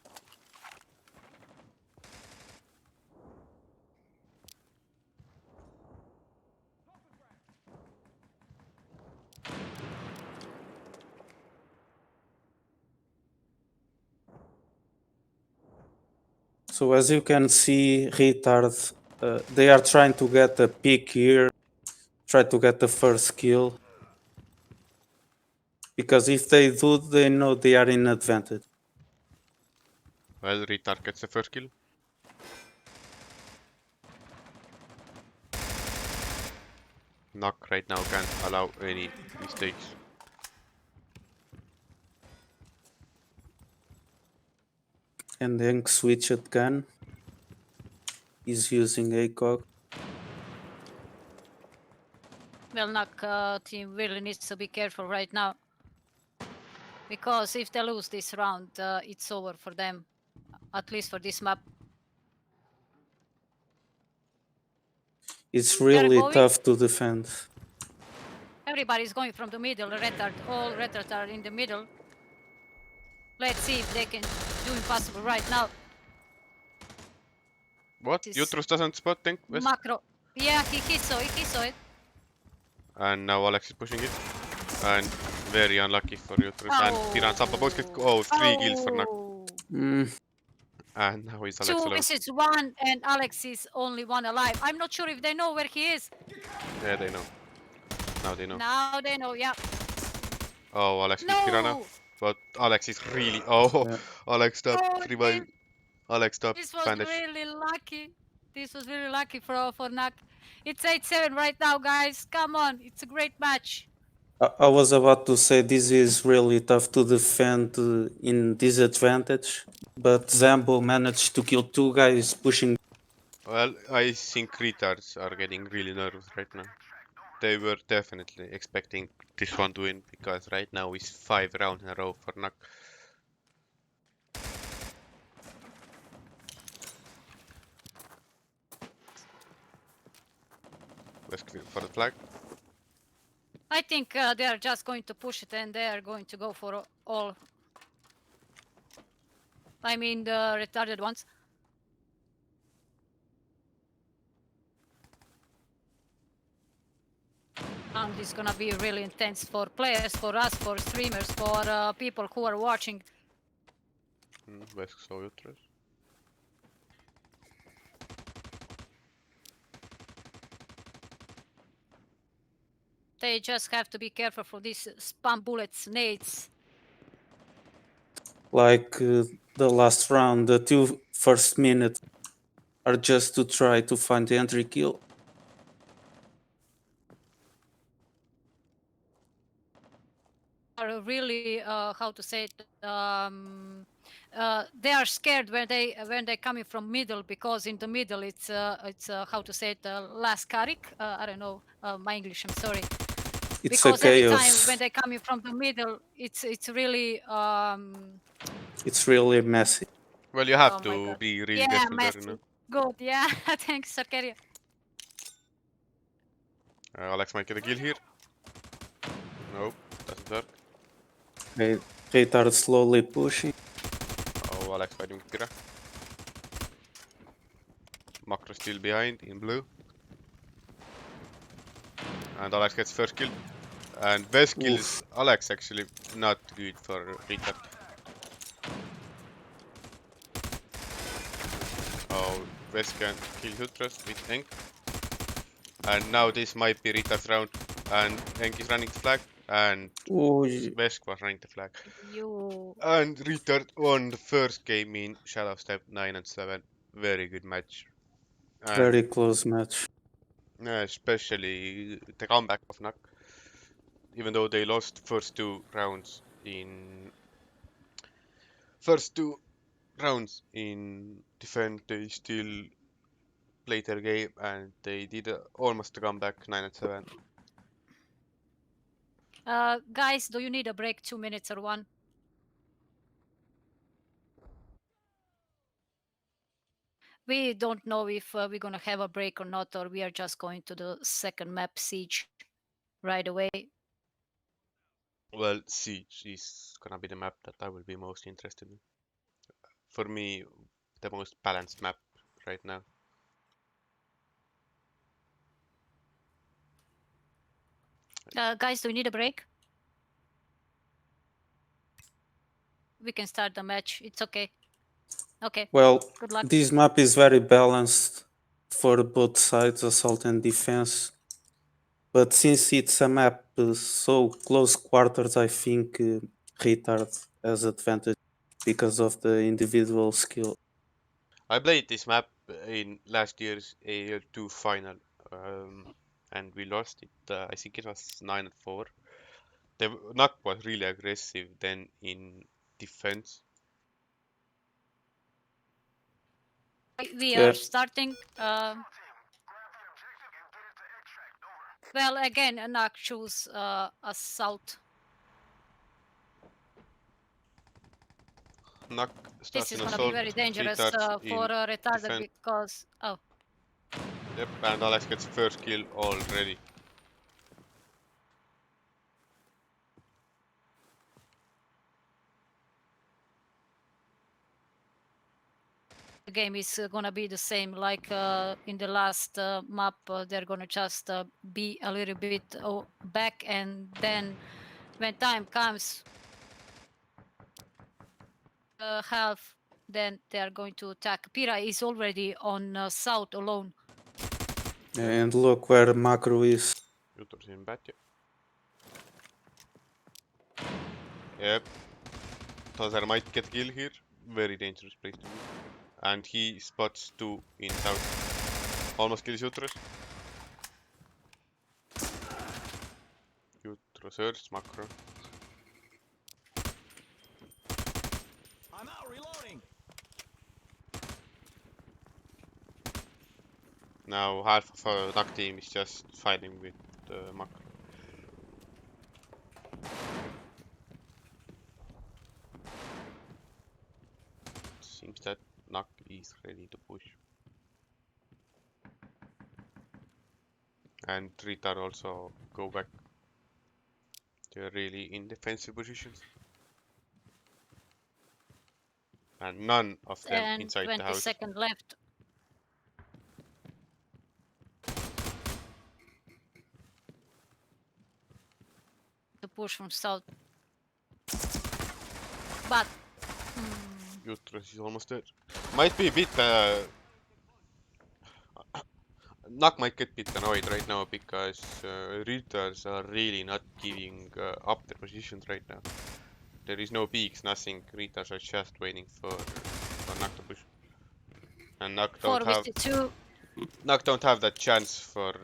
So as you can see, Retard, they are trying to get a pick here, try to get the first kill. Because if they do, they know they are in advantage. Well, Retard gets the first kill. Knock right now can't allow any mistakes. And then switched gun. He's using ACOG. Well, Nak team really needs to be careful right now. Because if they lose this round, it's over for them. At least for this map. It's really going. tough to defend. Everybody's going from the middle. Retard, all retards are in the middle. Let's see if they can do impossible right now. What? This- Jutros doesn't spot think Vesk? Macro. Yeah, he saw it. And now Alex is pushing it. And very unlucky for Jutros. And Tiran Samba both get 3 kills for Knock. Mm, And now he's Alex 2 alone. versus 1, and Alex is only 1 alive. I'm not sure if they know where he is. Yeah, they know. Now they know. Now they know, yeah. Oh, Alex kills Tirana. No! But Alex is really... Oh, Yeah. Alex stopped Oh, revive. Alex stopped This was bandage. really lucky. This was really lucky for Nak. It's 8-7 right now, guys. Come on, it's a great match. I was about to say this is really tough to defend in disadvantage, but Zambo managed to kill 2 guys pushing. Well, I think retards are getting really nervous right now. They were definitely expecting this one to win because right now is 5 rounds in a row for Nak. Vesk for the flag. I think they are just going to push it and they are going to go for all. I mean the retarded ones. And it's gonna be really intense for players, for us, for streamers, for people who are watching. Vesk so jutras. They just have to be careful for these spam bullets, nades. Like the last round, the 2 first minutes are just to try to find the entry kill. Are really how to say it, they are scared when they coming from middle, because in the middle it's how to say it, last Karik. I don't know my English, I'm sorry. It's Because a every time chaos. when they coming from the middle, it's really It's really messy. Well, you have oh my to god, be really yeah, careful there, messy. Good, yeah. Thanks, Sarkeria. Alex might get a kill here. Nope, doesn't work. Retard slowly pushing. Oh, Alex fighting with Pira. Macro still behind in blue. And Alex gets first kill. And best kills Alex actually not good for Retard. Oh, West can kill Hutras with Enk. And now this might be Retard's round. And Enk is running the flag. And Vesk was running the flag. You. And Retard won the first game in Shadow Step 9 and 7. Very good match. And Very close match. especially the comeback of Nak. Even though they lost first two rounds in defend, they still played their game and they did almost a comeback 9 and 7. Guys, do you need a break, 2 minutes or one? We don't know if we're gonna have a break or not, or we are just going to the second map, Siege, right away. Well, Siege is gonna be the map that I will be most interested in. For me, the most balanced map right now. Guys, do we need a break? We can start the match. It's okay. Okay. Well, Good luck. this map is very balanced for both sides, assault and defense. But since it's a map so close quarters, I think Retard has advantage because of the individual skill. I played this map in last year's AL2 final, and we lost it. I think it was 9 and 4. The Nak was really aggressive then in defense. We Yeah. are starting. Well, again, Nak choose assault. Nak This starts is in gonna be assault, very dangerous Retards for in retarded defense. because Yep, and Alex gets first kill already. the game is gonna be the same like in the last map. They're gonna just be a little bit back, and then when time comes half, then they are going to attack. Pira is already on south alone. And look where Macro is. Juturs in bat. Yep. Tazer might get kill here. Very dangerous place to be. And he spots two in south. Almost kills Jutros. Jutros hurts Macro. I'm out reloading. Now half of our Duck team is just fighting with Macro. Seems that Nak is ready to push. And Retard also go back to really in defensive positions. And none of them And inside the 20 house. seconds left. To push from south. But Jutros is almost dead. Might be a bit Nak might get a bit annoyed right now because Retards are really not giving up their positions right now. There is no peaks, nothing. Retards are just waiting for Nak to push. And Nak don't 4v2. have that chance for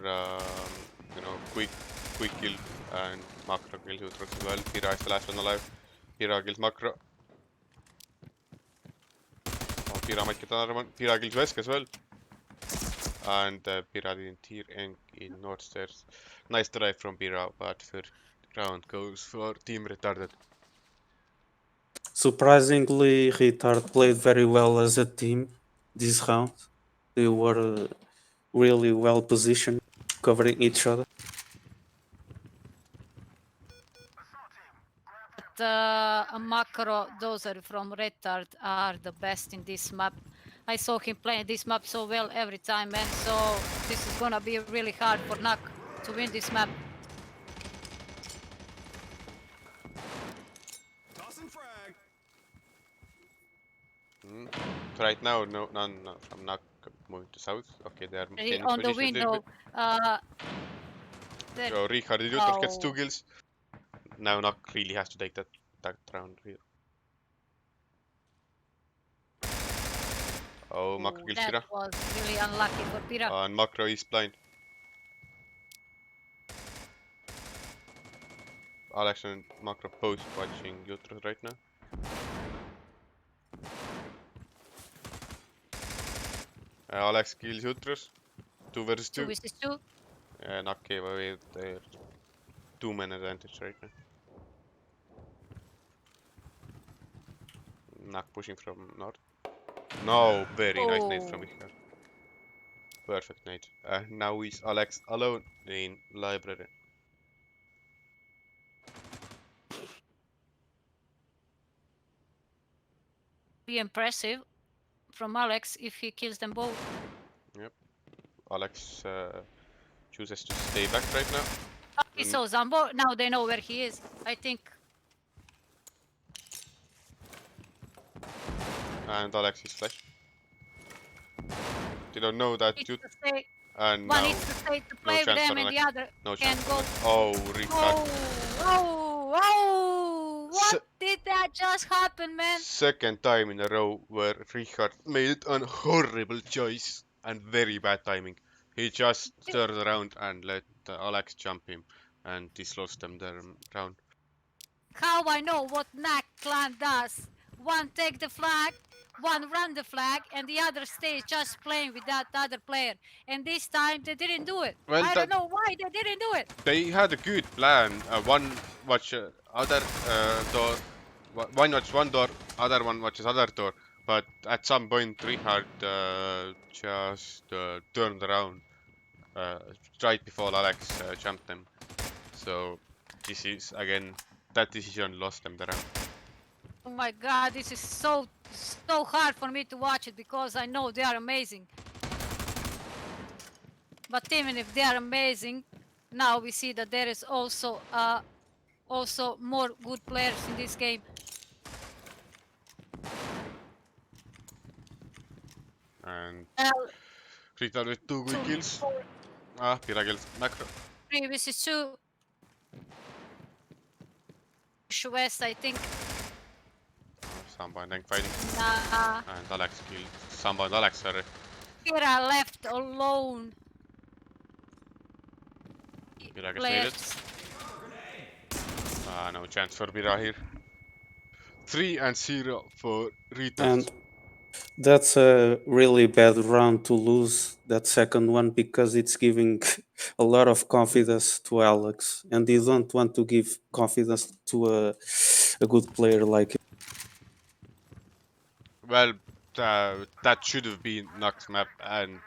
you know, quick kill and macro kill Jutros as well. Pira is the last one alive. Pira kills macro. Oh, Pira might get another one. Pira kills Vesk as well. And Pira didn't hear Eng in North Stairs. Nice try from Pira, but third round goes for Team Retarded. Surprisingly, Retard played very well as a team this round. They were really well positioned, covering each other. A macro dozer from Retard are the best in this map. I saw him playing this map so well every time, man. So this is gonna be really hard for Nak to win this map. Tossing frag. Right now, none from Nak moving to south. Okay, they are changing On the positions a little window. bit. So Richard Jutros gets 2 kills. Now Nak really has to take that round here. Oh, Macro kills Pira. That was really unlucky for Pira. And Macro is blind. Alex and Macro both watching Jutros right now. Alex kills Jutros. 2 versus 2. 2 versus 2. Nak gave away their 2-man advantage right now. Nak pushing from north. No, very nice nade from here. Perfect nade. Now is Alex alone in library. Be impressive from Alex if he kills them both. Yep. Alex chooses to stay back right now. He saw Zambo. Now they know where he is. I think. And Alex is flash. They don't know that Jut. And one now needs to stay to play with chance them, for and the Alex. other No can chance. go. Oh, Richard. Oh! What did that just happen, man? Second time in a row where Richard made a horrible choice and very bad timing. He just turned around and let Alex jump him, and this lost them their round. How I know what NotAClan does? One take the flag, one run the flag, and the other stays just playing with that other player. And this time they didn't do it. Well, I don't know why they didn't do it. They had a good plan. One watch other door. One watch one door, other one watches other door. But at some point, Richard just turned around right before Alex jumped them. So this is again that decision lost them the round. Oh my god, this is so hard for me to watch it because I know they are amazing. But even if they are amazing, now we see that there is also more good players in this game. And Richard with 2 good kills. Pira kills Macro. 3 versus 2. West, I think. Samba and Deng fighting. Nah. And Alex killed Samba and Alex, sorry. Pira left alone. Pira gets needed. No chance for Pira here. 3-0 for Retards. And that's a really bad round to lose, that second one, because it's giving a lot of confidence to Alex, and you don't want to give confidence to a good player like him. Well, that should have been Nux map, and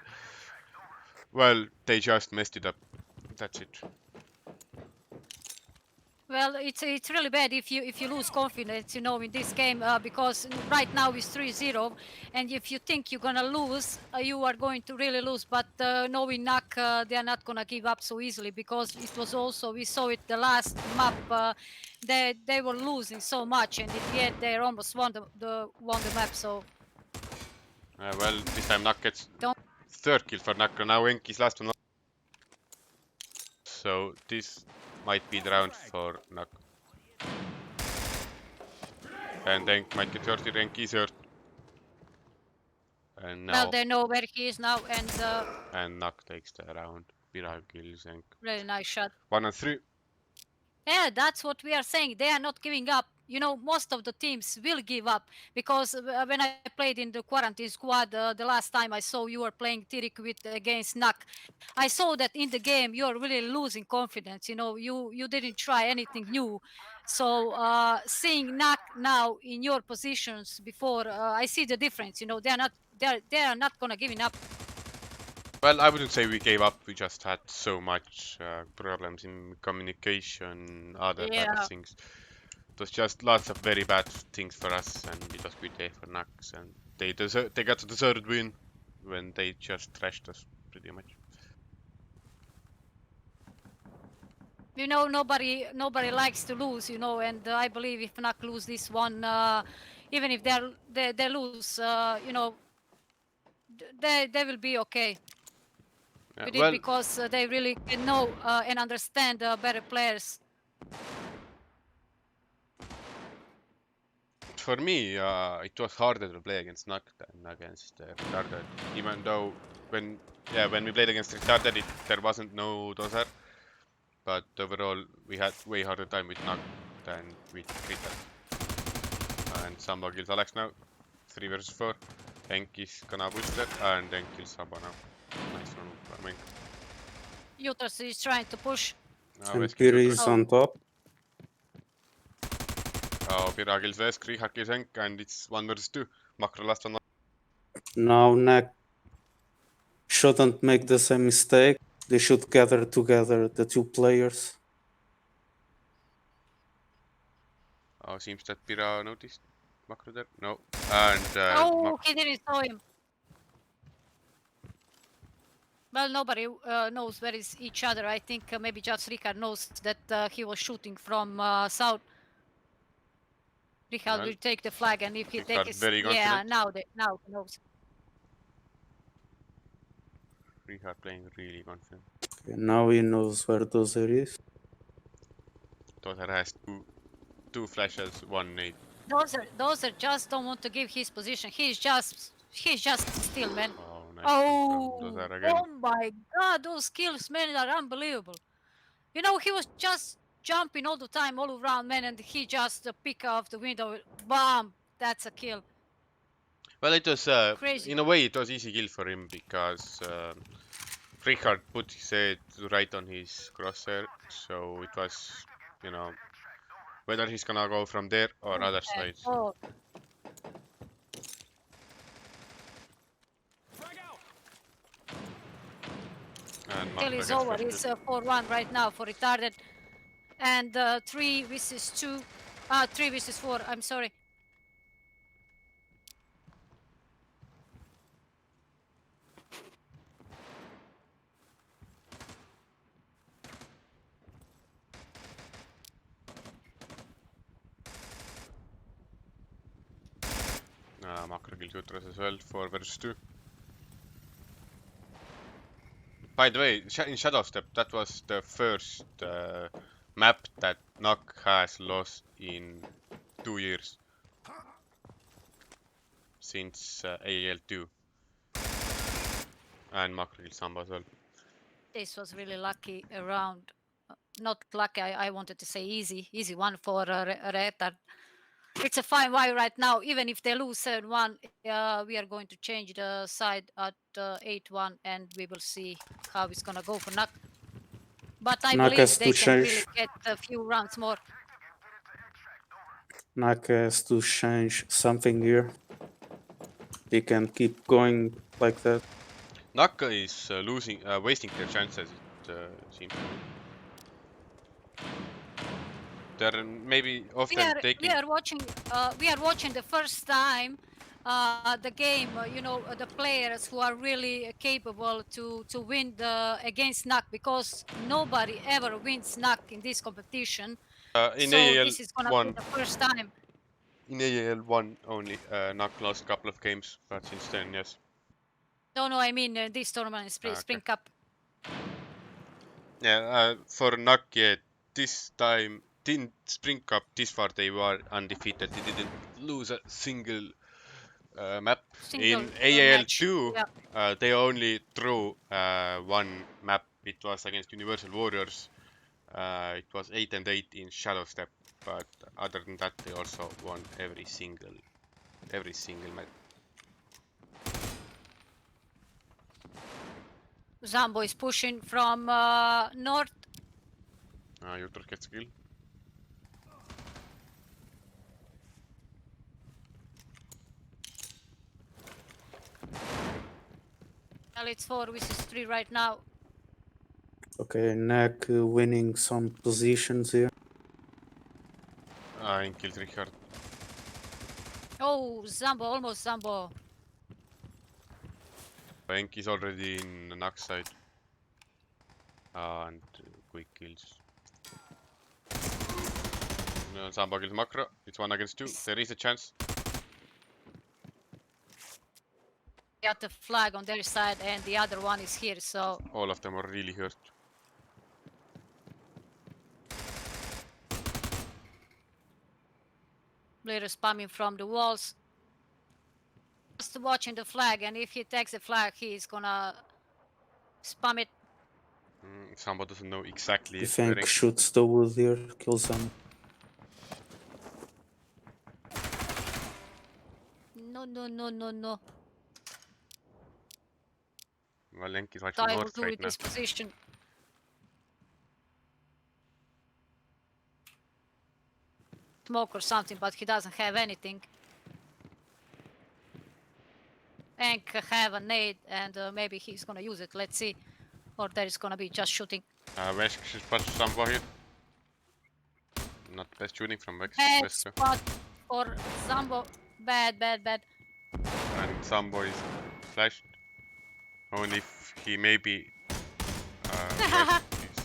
well, they just messed it up. That's it. Well, it's really bad if you lose confidence, in this game because right now it's 3-0, and if you think you're gonna lose, you are going to really lose. But knowing NAC, they are not gonna give up so easily because it was also we saw it the last map. They were losing so much, and in the end they almost won the map. So Well, this time Nak gets don't. third kill for Nak. Now Enki's last one. So this might be the round for Nak. And Enk might get hurt. Enki's hurt. And Well, now they know where he is now, and Nak takes the round. Pira kills Enk. really nice shot. 1 and 3. Yeah, that's what we are saying. They are not giving up. Most of the teams will give up because when I played in the quarantine squad the last time I saw you were playing Tirik against NAC, I saw that in the game you are really losing confidence. You didn't try anything new. So seeing NAC now in your positions before, I see the difference. They are not gonna giving up. Well, I wouldn't say we gave up. We just had so much problems in communication, other type of Yeah. things. It was just lots of very bad things for us, and it was good day for Nax, and they got a deserved win when they just trashed us pretty much. Nobody likes to lose, and I believe if NAC lose this one, even if they lose, they will be okay Yeah, with it well, because they really can know and understand better players. for me, it was harder to play against Nak than against Retarded. Even though when we played against Retarded, there wasn't no dozer, but overall we had way harder time with Nak than with Retard. And Samba kills Alex now, 3 versus 4. Enk is gonna push that, and Enk kills Samba now. Nice one from Enk. Jutras is trying to push. Now And Vesk Piri kills is on top. Pira kills Vesk, Rihar kills Enk, and it's 1 versus 2. Macro last one. Now NAC shouldn't make the same mistake. They should gather together the two players. Seems that Pira noticed Macro there. No. And He didn't saw him. Well, nobody knows where is each other. I think maybe just Ricard knows that he was shooting from south. Ricard will take the flag, and if he Ricard takes, very confident. now he knows. Rihar playing really confident. Okay, now he knows where Dozer is. Dozer has two flashes, 1 nade. Those are just don't want to give his position. He's just still, man. Oh, nice. Oh, Dozer again. oh my God, those kills, man, are unbelievable. He was just jumping all the time, all around, man, and he just pick off the window, bam, that's a kill. Well, it was Crazy. in a way it was easy kill for him because Richard put his head right on his crosshair, so it was, whether he's gonna go from there or other side. Oh, Frag out. And kill Marco is gets over. first It's kill. 4-1 right now for Retarded, and 3 versus 2, 3 versus 4. I'm sorry. Macro kills Utras as well, 4 versus 2. By the way, in Shadow Step, that was the first map that Nok has lost in 2 years. Since AAL2. And Macro kills Samba as well. This was really lucky round. Not lucky, I wanted to say easy one for Retard. It's a fine wire right now. Even if they lose 7-1, we are going to change the side at 8-1, and we will see how it's gonna go for NAC. But I NAC believe has they to can really change. get a few rounds more. NAC has to change something here. They can keep going like that. Naka is wasting their chances. seems to be. They're maybe we often are taking. we are watching the first time the game. You know, the players who are really capable to win against NAC, because nobody ever wins NAC in this competition. In So AAL this is gonna be one, the first time. in AAL one only, NAC lost a couple of games, but since then, yes. No, I mean this tournament, Okay. Spring Cup. Yeah, for NAC, yeah, this time, in Spring Cup, this far they were undefeated. They didn't lose a single map. Single In AAL match. 2, Yeah. they only drew one map. It was against Universal Warriors. It was 8-8 in Shadow Step, but other than that, they also won every single match. Zambo is pushing from north. Jutor gets a kill. Well, it's 4 versus 3 right now. Okay, NAC winning some positions here. And killed Richard. Oh, Zambo, almost Zambo. Enk is already in the NAC side. And quick kills. No, Samba kills Macro. It's 1 against 2. There is a chance. Got the flag on their side and the other one is here, so All of them are really hurt. player spamming from the walls. Just watching the flag, and if he takes the flag, he's gonna spam it. Samba doesn't know exactly If where Enk Enk. shoots the wood here, kills them. No. Well, Enk is What watching I will north do right with now. this position. Smoke or something, but he doesn't have anything. Enk have a nade, and maybe he's gonna use it. Let's see. Or there is gonna be just shooting. Vesk should patch Samba here. Not best shooting from Bad Vesk. spot for Zambo. Bad. And Sambo is flashed. Only if he maybe Vesk is.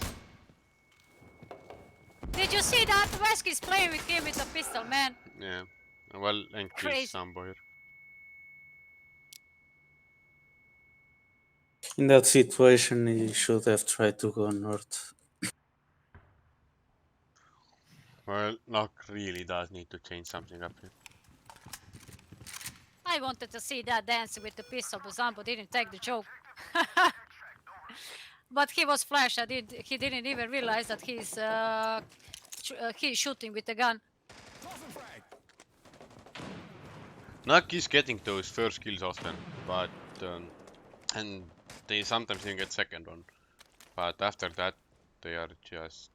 Did you see that? Vesk is playing with him with a pistol, man. Yeah. Well, Enk kills Crazy. Sambo here. In that situation, he should have tried to go north. Well, Nock really does need to change something up here. I wanted to see that dance with the pistol, but Zambo didn't take the joke. But he was flashed. He didn't even realize that he's shooting with the gun. Tossing frag. Nock is getting those first kills often, but and they sometimes even get second one. But after that, they are just,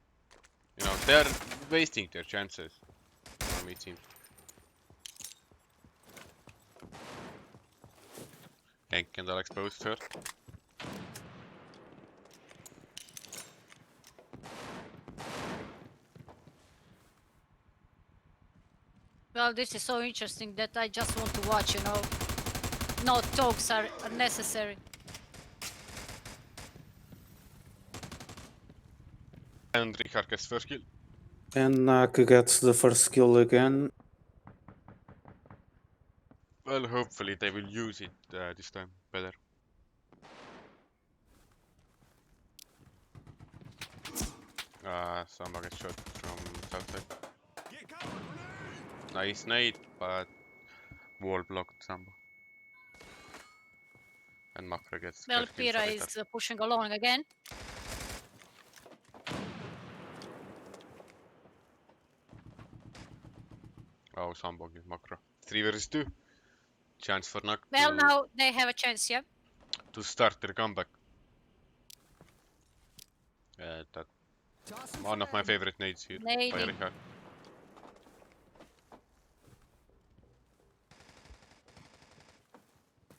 they're wasting their chances. For me, it seems. Henk and I'll expose her. Well, this is so interesting that I just want to watch, No talks are necessary. And Richard gets first kill. And NAC gets the first kill again. Well, hopefully they will use it this time better. Samba gets shot from south side. Get covered. Grenade. Nice nade, but wall blocked Samba. And Makra gets Well, first kill for Pira Richard. is pushing along again. Oh, Samba gives Makra. 3 versus 2. Chance for Nak Well, now they have a chance, yeah? to start their comeback. That Tossing one of my frag. favorite nades here by Nading. Richard.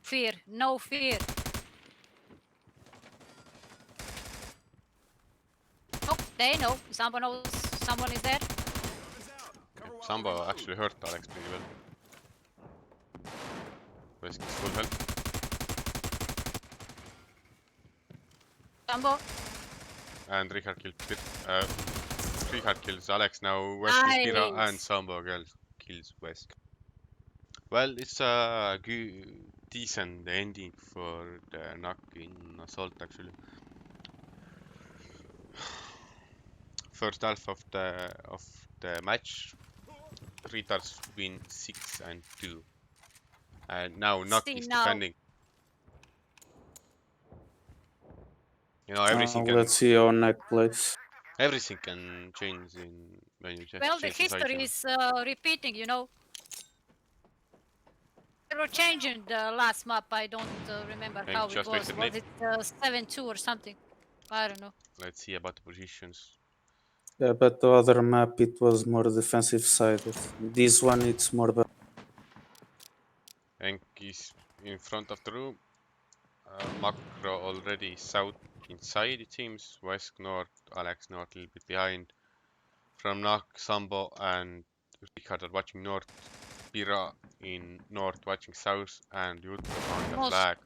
Fear, no fear. They know. Someone knows someone is there. Weapons out. Cover while we Sambo reload. actually hurt Alex pretty well. Wesk is full health. Jumbo. And Richard Richard kills Alex now. Wesk kills Pira and Nice. Sambo kills Wesk. Well, it's a decent ending for the knock in assault actually. First half of the match, Retards win 6-2, and now Knock See is now. defending. You know everything Let's see how Neck plays. can change in when you just Well, the change the sides. history is repeating, you know. They were changing the last map. I don't remember And how it just was. wasted Was nade. it 7-2 or something? I don't know. Let's see about the positions. Yeah, but the other map it was more defensive sided. This one it's more. Enk is in front of the room. Macro already south inside it seems. West north, Alex north a little bit behind. From Knock, Sambo and Richard are watching north. Pira in north watching south, and Jutro on the Most flag.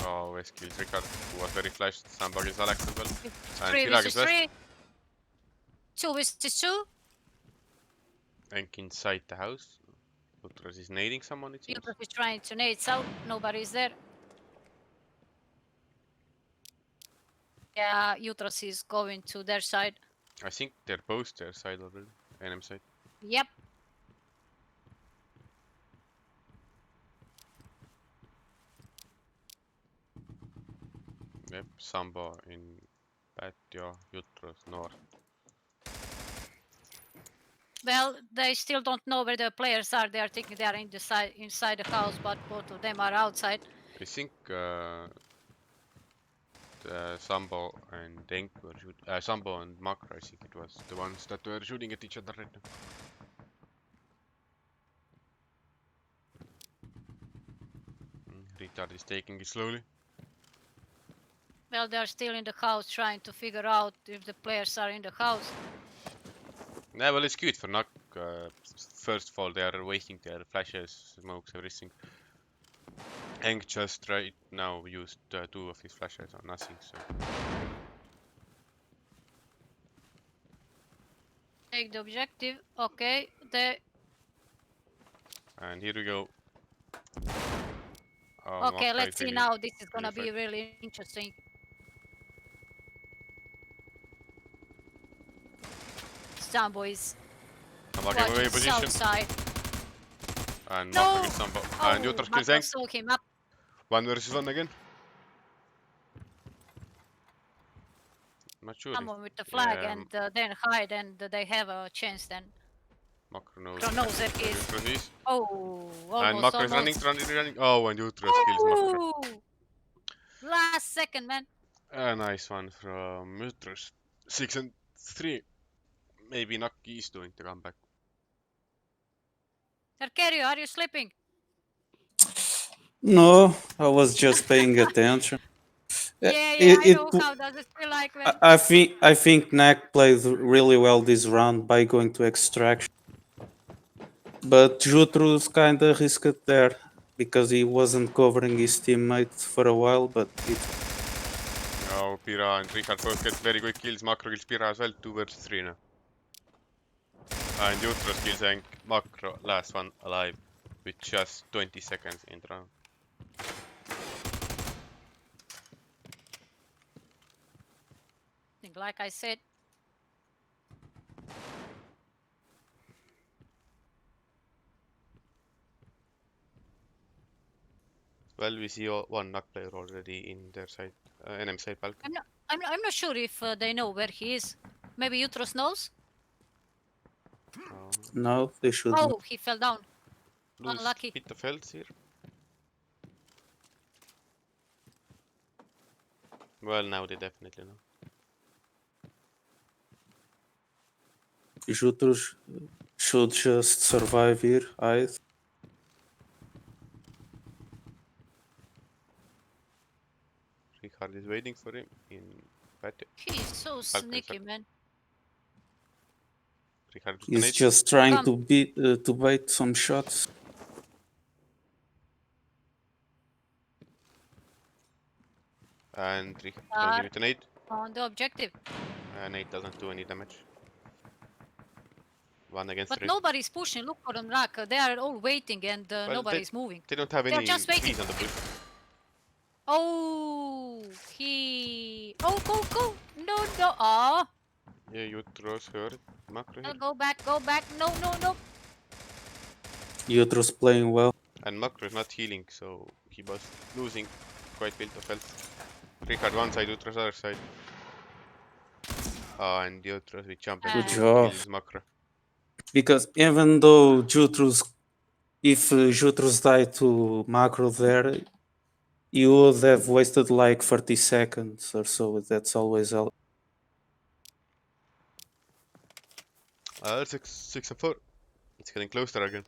Oh, West kills Richard, who was very flashed. Sambo kills Alex as well. And 3 Pira versus kills West. 3. 2 versus 2. Enk inside the house. Jutros is nading someone it seems. Yusuf is trying to nade south. Nobody's there. Yeah, Utros is going to their side. I think they're both their side already. Enemy side. Yep. Yep, Sambo in patio, Jutros north. Well, they still don't know where the players are. They are thinking they are inside the house, but both of them are outside. I think Sambo and Denk were Sambo and Makra, I think it was the ones that were shooting at each other right now. Retard is taking it slowly. Well, they are still in the house trying to figure out if the players are in the house. Yeah, well, it's good for Nak. First of all, they are wasting their flashes, smokes, everything. Eng just right now used 2 of his flashes on nothing, so. Take the objective. Okay. And here we go. Okay, Makra let's is see really now. This is gonna really be really interesting. Sambo is Sambo gave away watching south position. side. And No! Makra kills Sambo. And Oh, Jutros kills Makro Eng. saw him up. 1 versus 1 again. Not sure. Someone with the flag Yeah, and then hide, and they have a chance then. Makra knows. Makro knows where he is. Jutros is. Oh, And almost, Makra is almost. running. Oh, and Jutros kills Makra. Ooh! Last second, man. A nice one from Jutros. 6-3. Maybe Naki is doing the comeback. Terkerio, are you sleeping? No, I was just paying attention. Yeah, It, I it, know. How does it feel like when... I think Knack played really well this round by going to extraction, but Jutrus kinda risked there because he wasn't covering his teammate for a while. But it Oh, Pira and Richard both get very quick kills. Makro kills Pira as well. 2 versus 3 now. And Jutros kills Enk. Makro, last one alive. With just 20 seconds in the round. Like I said, Well, we see one knock player already in their side, enemy side balcony. I'm not sure if they know where he is. Maybe Utros knows? no, they shouldn't. Oh, he fell down. Lose Unlucky. bit of health here. Well, now they definitely know. Jutrus should just survive here. Richard is waiting for him in patio. He's so sneaky, man. Richard with the He's nade. just trying Come. to bait some shots. And Richard going in with the nade. On the objective. Nade doesn't do any damage. 1 against But 3. nobody's pushing. Look for them, Rack. They are all waiting and Well, nobody's moving. They don't have They're any just waiting. reason to push. Oh, he. Oh, go. No. Oh. Yeah, Jutros hurt. Macro here. Go back. No. Jutros playing well. And Macro is not healing, so he was losing quite a bit of health. Richard one side, Jutros other side. And Jutros with jump and Good Ah. job. kills Macro. Because even though Jutros, if Jutros died to Macro there, you would have wasted like 30 seconds or so. That's always out. 6 and 4. It's getting closer again.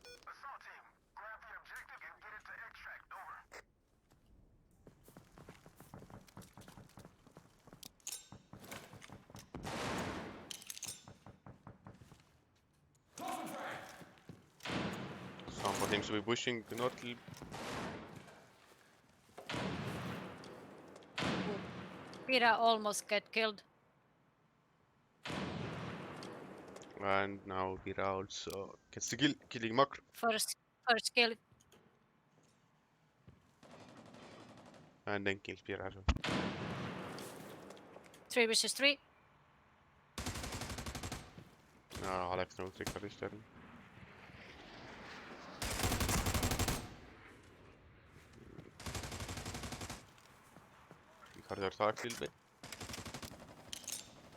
Someone seems to be pushing north. Pira almost get killed. And now Vira also gets the kill, killing Macro. First kill. And then kills Vira as well. 3 versus 3. Now Alex knows Richard is turn. Richard are dark a little bit.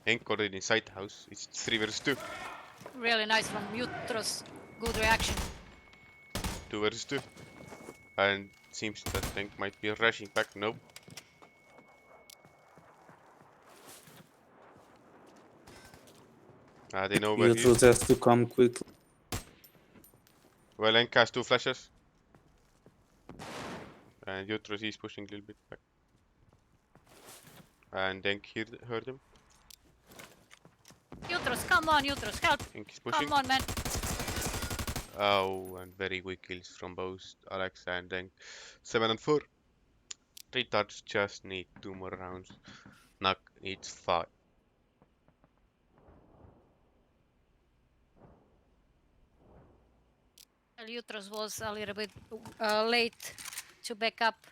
Henk already inside the house. It's 3 versus 2. Really nice from Jutros. Good reaction. 2 versus 2. And seems that Henk might be rushing back. Nope. They know where he is. Jutros has to come quickly. Well, Henk has 2 flashes. And Jutros is pushing a little bit back. And Henk heard him. Jutros, come on, Jutros, help. Henk is pushing. Come on, man. Oh, and very weak kills from both Alex and Henk. 7 and 4. Retards just need 2 more rounds. Knock needs 5. Jutros was a little bit late to back up.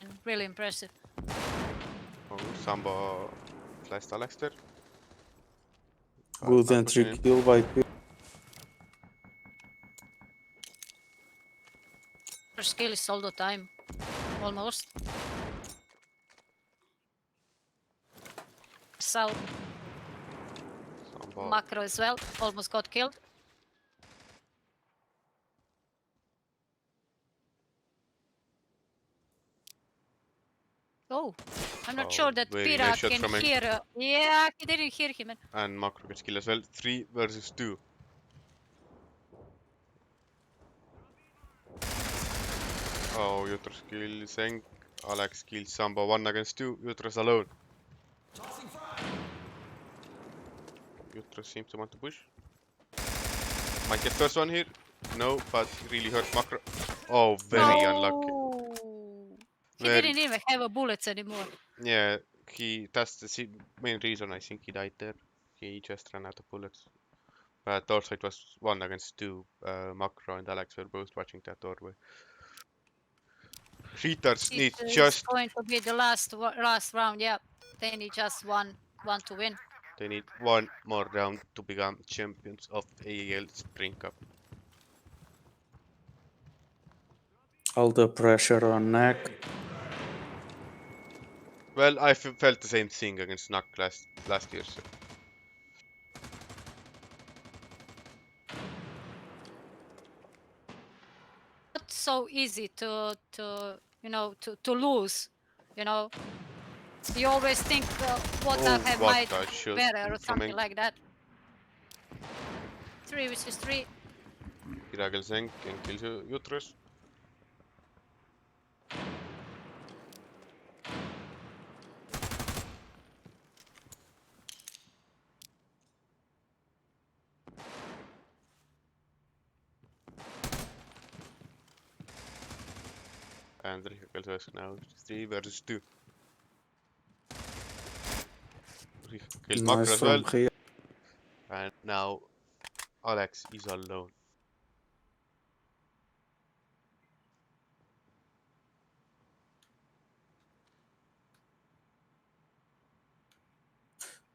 And really impressive. Oh, Samba flashed Alex there. Good Not entry pushing in. kill by P. First kill is all the time. Almost. South Samba. macro as well. Almost got killed. Oh, I'm not Oh, sure that very Pira nice shot can from him. hear. Yeah, he didn't hear him. And Macro gets kill as well. 3 versus 2. Oh, Jutros kills Henk. Alex kills Samba 1 against 2. Jutros alone. Jutros seems to want to push. Might get first one here. No, but he really hurt Macro. Oh, very unlucky. He Very- didn't even have a bullets anymore. Yeah, that's the main reason I think he died there. He just ran out of bullets. But also it was 1 against 2. Macro and Alex were both watching that doorway. Retards need It is just going to be the last round. Yeah, they need just one to win. they need 1 more round to become champions of AEL Spring Cup. All the pressure on Neck. Well, I felt the same thing against Nuck last year. So. Not so easy to lose. You know, you always think what I have what might a shot better or from something Henk. like that. 3 versus 3. Kiragel Senk and kills Jutros. And Rihkel Sesk now 3 versus 2. Kills Makro Nice as well. from here. And now Alex is alone.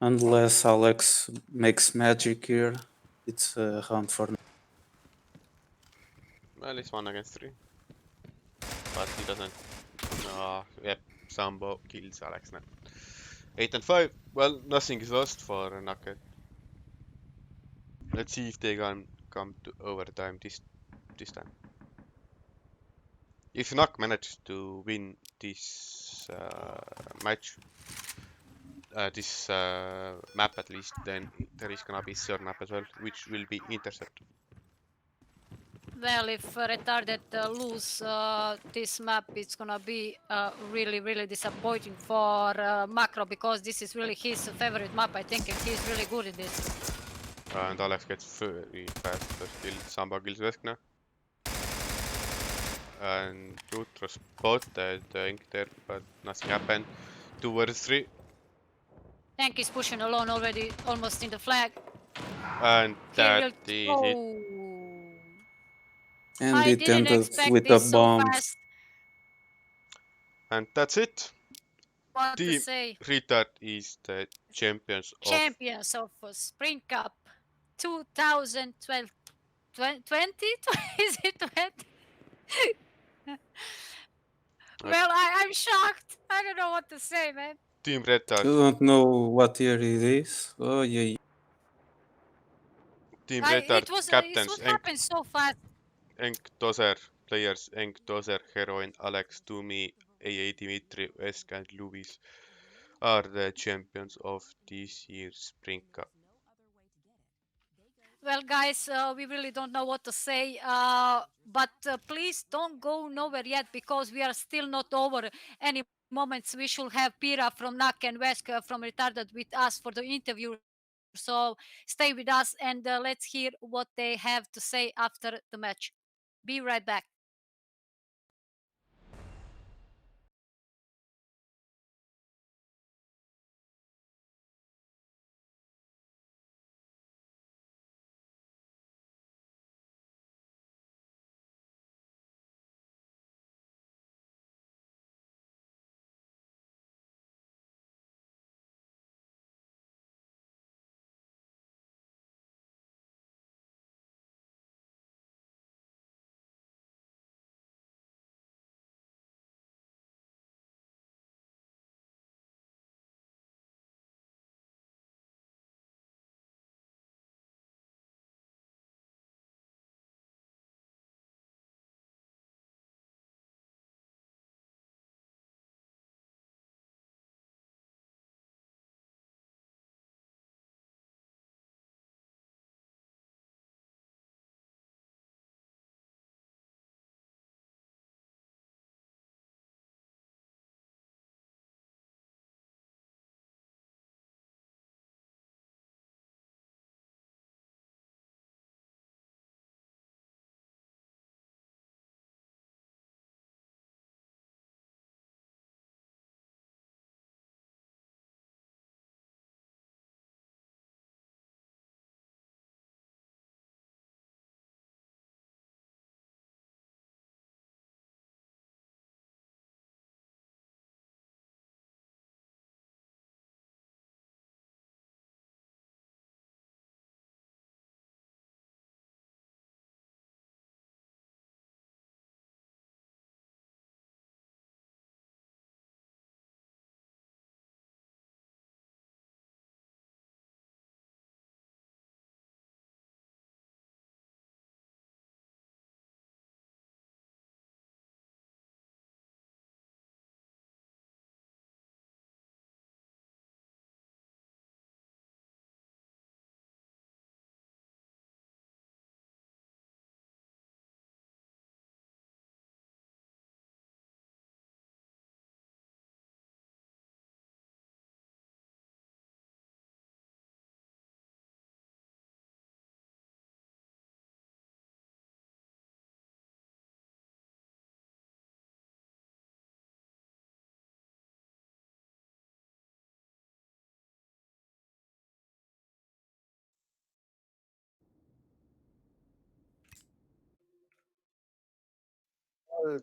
Unless Alex makes magic here, it's a round for me. Well, it's 1 against 3. But he doesn't. Yep, Sambo kills Alex now. 8 and 5. Well, nothing is lost for Nugget. Let's see if they can come to overtime this time. If Nuck manages to win this match, this map at least, then there is gonna be third map as well, which will be Intercept. Well, if Retarded lose this map, it's gonna be really, really disappointing for Macro, because this is really his favorite map, I think, and he's really good at this. And Alex gets very fast first kill. Samba kills Veskna. And Jutro spotted the ink there, but nothing happened. 2 versus 3. Tank is pushing alone already, almost in the flag. And He that will. is it. Oh. And I it didn't ended expect with a this so bomb. fast. And that's it. What to Team say? Retard is the champions of Champions of Spring Cup 2012. 20? Is it 20? Well, I'm shocked. I don't know what to say, man. Team You Retard. don't know what year it is? Oh yeah. Team It Retard was captains happened so fast. Enk Tozer, players Enk Tozer, Heroin, Alex, Tumi, AA Dimitri, Vesk and Luis are the champions of this year's Spring Cup. Well, guys, we really don't know what to say, but please don't go nowhere yet, because we are still not over. Any moments we should have Pira from NAC and Vesk from Retarded with us for the interview. So stay with us, and let's hear what they have to say after the match. Be right back.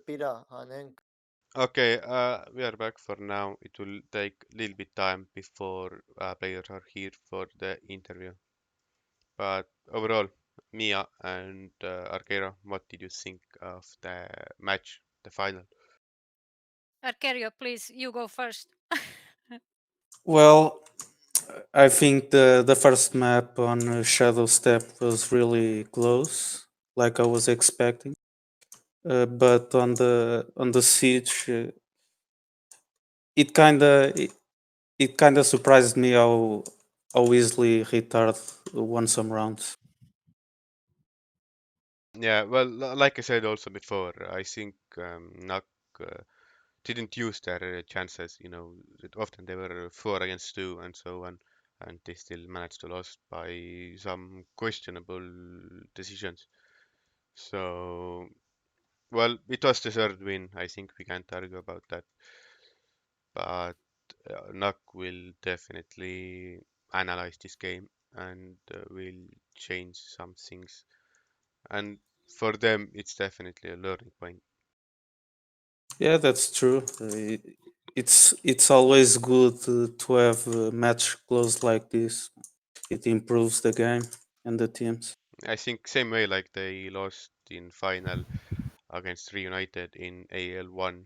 Pira and Henk. Okay, we are back for now. It will take a little bit time before players are here for the interview. But overall, Mia and Argera, what did you think of the match, the final? Arcario, please, you go first. Well, I think the first map on Shadow Step was really close, like I was expecting. But on the siege, it kind of it kind of surprised me how easily Retard won some rounds. Yeah, well, like I said also before, I think Nak didn't use their chances. You know, often they were 4 against 2 and so on, and they still managed to lose by some questionable decisions. So, well, it was deserved win. I think we can't argue about that. But Nak will definitely analyze this game and will change some things. And for them, it's definitely a learning point. Yeah, that's true. It's always good to have a match close like this. It improves the game and the teams. I think same way like they lost in final against Reunited in AL1.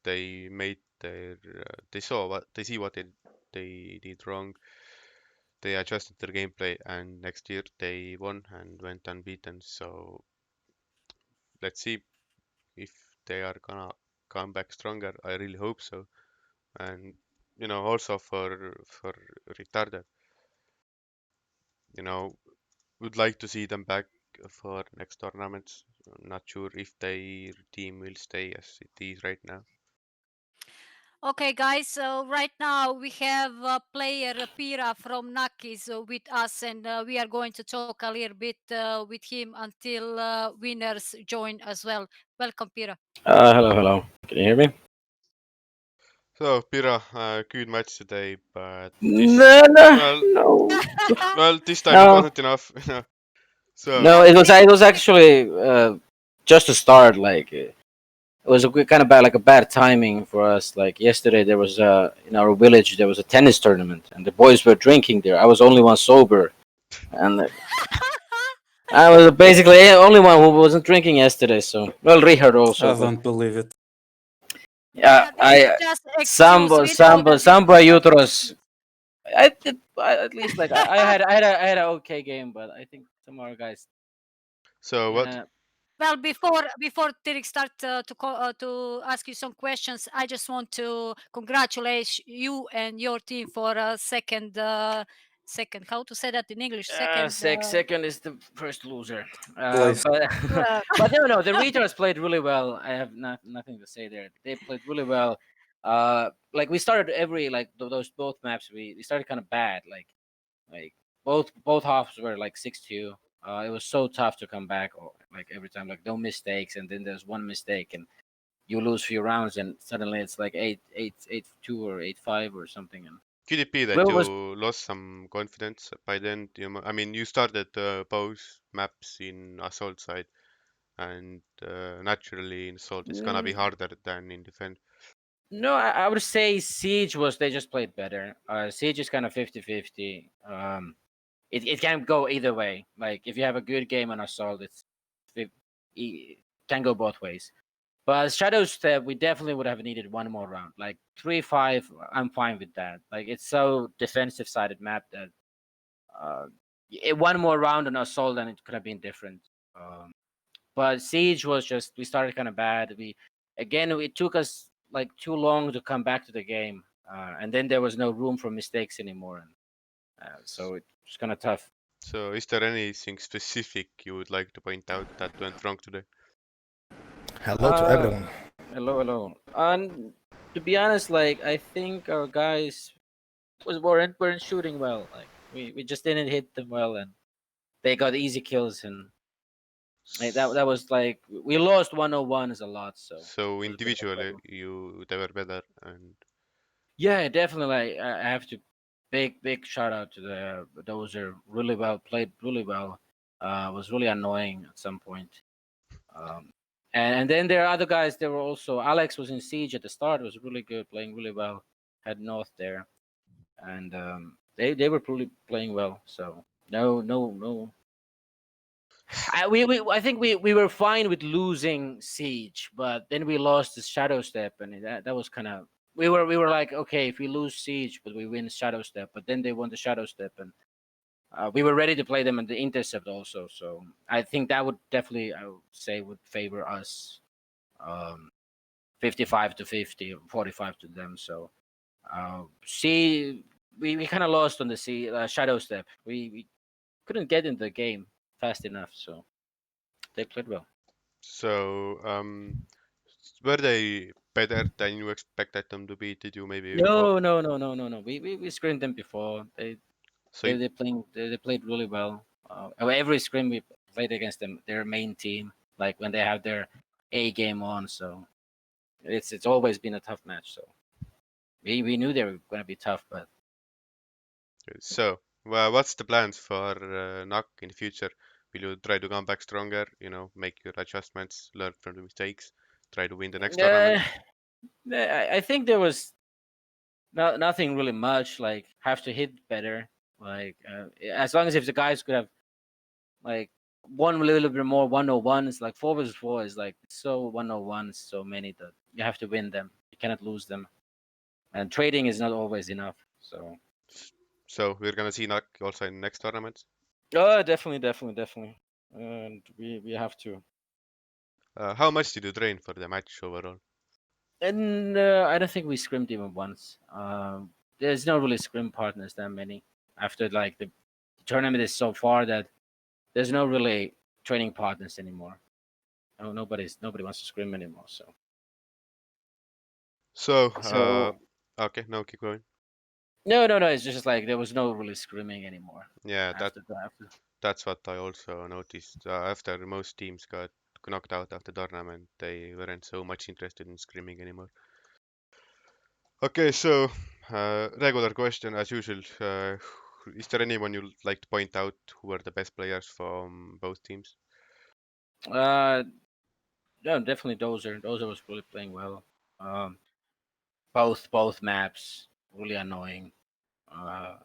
They made their they see what they did wrong. They adjusted their gameplay, and next year they won and went unbeaten. So let's see if they are gonna come back stronger. I really hope so. And also for retarded, you know, would like to see them back for next tournaments. Not sure if their team will stay as it is right now. Okay, guys. So right now we have player Pira from Nakis with us, and we are going to talk a little bit with him until winners join as well. Welcome, Pira. Hello, hello. Can you hear me? So Pira, good match today, but No, no, well, no, this time it no, wasn't enough. So no. It was actually just a start. Like it was a kind of bad, like a bad timing for us. Like yesterday, there was in our village there was a tennis tournament, and the boys were drinking there. I was the only one sober, and I was basically the only one who wasn't drinking yesterday. So well, Richard also, I but don't believe it. yeah, This is just excuse. We know that this Samba is just Jutros. excuse. I did at least like I had an okay game, but I think some other guys. so what? Yeah, Well, before Tirik start to ask you some questions, I just want to congratulate you and your team for a second. How to say that in English? Second. second is the first loser. Place. But Uh, but no, the Retards played really well. I have nothing to say there. They played really well. Like we started every like those both maps. We started kind of bad. Like both halves were like 6-2. It was so tough to come back. Or, like every time, like no mistakes, and then there's one mistake, and you lose few rounds, and suddenly it's like 8-2 or 8-5 or something. And Could it be that Will you was lost some confidence by then? I mean, you started both maps in assault side, and naturally in assault it's gonna be mm, harder than in defense. no, I would say Siege was they just played better. Siege is kind of 50-50. It can go either way. Like if you have a good game on assault, it can go both ways. But Shadow Step, we definitely would have needed one more round. Like 3-5, I'm fine with that. Like it's so defensive sided map that uh, one more round on assault and it could have been different. Um, but Siege was just we started kind of bad. It took us like too long to come back to the game, and then there was no room for mistakes anymore, and so it was kind of tough. So is there anything specific you would like to point out that went wrong today? Hello to Uh, everyone. hello. And to be honest, like I think our guys weren't shooting well. Like we just didn't hit them well, and they got easy kills, and like, that was like we lost 101s a lot, so So it was a bit of a individually problem. they were better, and Yeah, definitely. Like I have to big shout out to the those are really well played, really well. Was really annoying at some point. Um, And then there are other guys. There were also Alex was in Siege at the start. Was really good, playing really well. Had North there, and they were really playing well. So no. I think we were fine with losing Siege, but then we lost the Shadow Step, and that was kind of we were like, okay, if we lose Siege but we win Shadow Step, but then they won the Shadow Step, and we were ready to play them in the Intercept also. So I think that would definitely, I would say, would favor us, 55 to 50, 45 to them. So see, we kind of lost on the Shadow Step. We couldn't get into the game fast enough, so they played well. So, were they better than you expected them to be? Did you maybe No. We screened them before. so you- They played really well. Every scrim we played against them, their main team, like when they have their A game on. So it's always been a tough match. So we knew they were going to be tough, but so well, what's the plans for NOC in the future? Will you try to come back stronger? You know, make your adjustments, learn from the mistakes, try to win the next tournament. I think there was nothing really much. Like have to hit better. Like as long as if the guys could have like one little bit more 101, it's like 4 versus 4 is like so 101, so many that you have to win them. You cannot lose them. And trading is not always enough. So So we're gonna see NOC also in next tournament. oh, definitely. And we have to. How much did you train for the match overall? And I don't think we scrimmed even once. There's no really scrim partners that many. After like the tournament is so far that there's no really training partners anymore. No, nobody wants to scrim anymore. So, So okay, no, keep going. no. It's just like there was no really scrimming anymore Yeah, after that. that's what I also noticed. After most teams got knocked out of the tournament, they weren't so much interested in screaming anymore. Okay, so regular question as usual. Is there anyone you'd like to point out who were the best players from both teams? Uh, no, definitely Dozer. Dozer was really playing well. Um, both maps really annoying. Uh,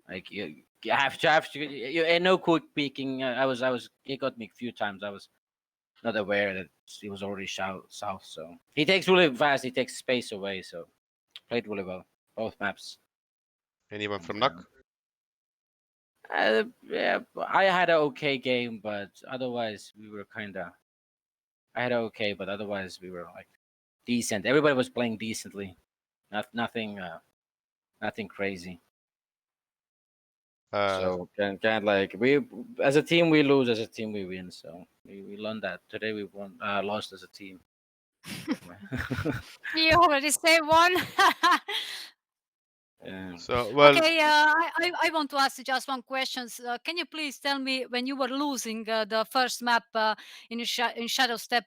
like you have to. And no quick peeking. He got me a few times. I was not aware that he was already south. So he takes really fast. He takes space away. So played really well both maps. Anyone from And, NUC? yeah, I had an okay game, but otherwise we were kind of. I had okay, but otherwise we were like decent. Everybody was playing decently. Nothing crazy. So can like we as a team we lose, as a team we win. So we learned that today. We won, lost as a team. You already say one. Yeah. So, well, Okay, I want to ask you just one question. Can you please tell me when you were losing the first map in Shadow Step,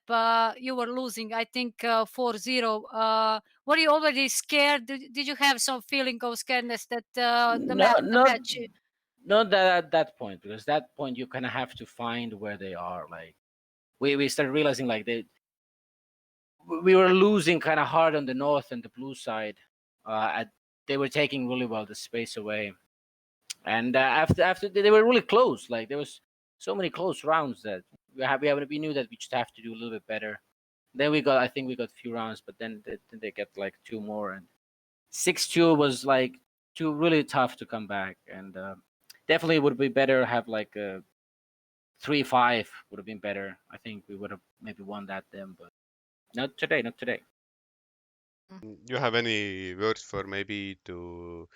you were losing, I think, 4-0. Were you already scared? Did you have some feeling of scaredness that No, the match? not that at that point, because that point you kind of have to find where they are. Like we started realizing like we were losing kind of hard on the north and the blue side. They were taking really well the space away, and after they were really close. Like there was so many close rounds that we knew that we just have to do a little bit better. Then I think we got a few rounds, but then they get like two more, and 6-2 was like too really tough to come back, and definitely would be better have like a 3-5 would have been better. I think we would have maybe won that then, but not today. you have any words for maybe to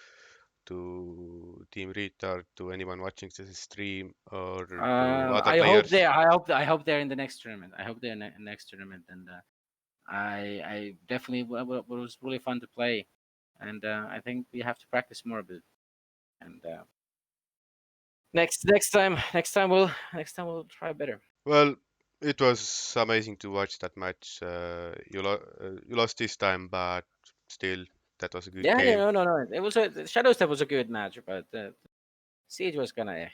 Team Retard, to anyone watching this stream, or to other players? I hope they're in the next tournament. I hope they're in the next tournament, and I definitely was really fun to play, and I think we have to practice more a bit. And next time we'll try better. Well, it was amazing to watch that match. You lost this time, but still, that was a good Yeah, game. no. It was Shadow Step was a good match, but Siege was kind of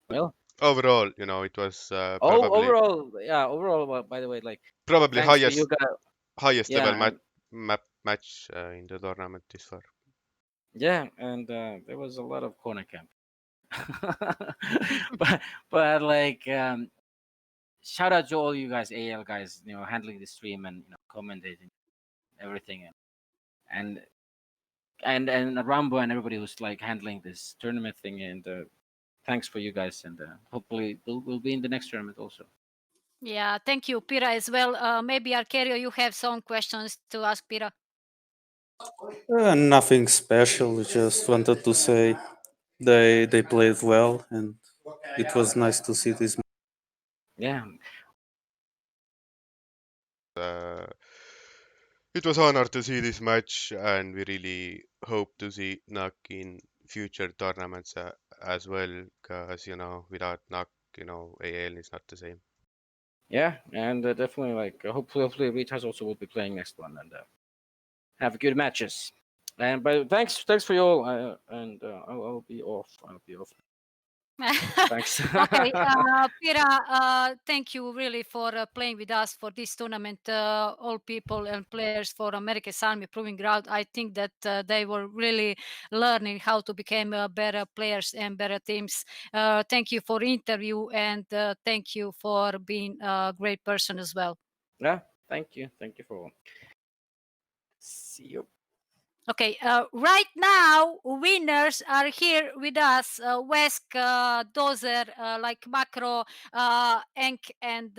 well. Overall, it was Oh, probably overall, yeah, overall. By the way, like, probably thanks for you highest guys. highest level Yeah, match in the tournament this far. yeah, and there was a lot of corner camp. but like, shout out to all you guys, AL guys, handling the stream and commentating everything, and and Rambo and everybody who's like handling this tournament thing. And thanks for you guys, and hopefully we'll be in the next tournament also. Yeah, thank you, Pira, as well. Maybe Arcario, you have some questions to ask Pira. Nothing special. Just wanted to say they played well, and it was nice to see this. Yeah, Uh, it was honor to see this match, and we really hope to see Nak in future tournaments as well, because without Nak, AL is not the same. yeah, and definitely like hopefully Retards also will be playing next one and have good matches. And but thanks for you all, and I'll be off. I'll be off. Thanks. Okay, Pira, thank you really for playing with us for this tournament. All people and players for America's Army Proving Ground. I think that they were really learning how to become better players and better teams. Thank you for interview and thank you for being a great person as well. Yeah, thank you for all. See you. Okay, right now, winners are here with us. Wesk, Dozer, like Macro, Enk, and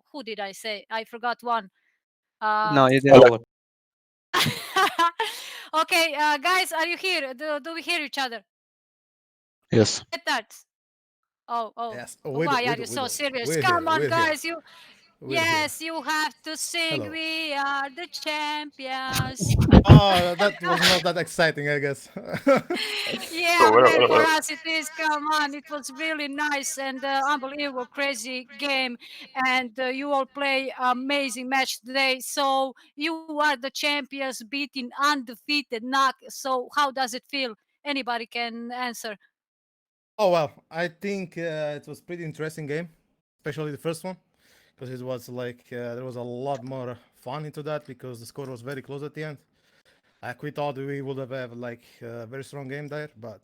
who did I say? I forgot one. No, you didn't. Alex. Okay, guys, are you here? Do we hear each other? Yes. Retards. Oh, Yes, why are you so serious? we're here. Come on, We're here. guys, you. We're here. Yes, you have to sing. Hello. We are the champions. Oh, that was not that exciting, I guess. Yeah, man, for us it is. Come on, it was really nice and unbelievable, crazy game, and you all play amazing match today. So you are the champions, beating undefeated NAC. So how does it feel? Anybody can answer. Oh well, I think it was pretty interesting game, especially the first one, because it was like there was a lot more fun into that because the score was very close at the end. Like we thought we would have like a very strong game there, but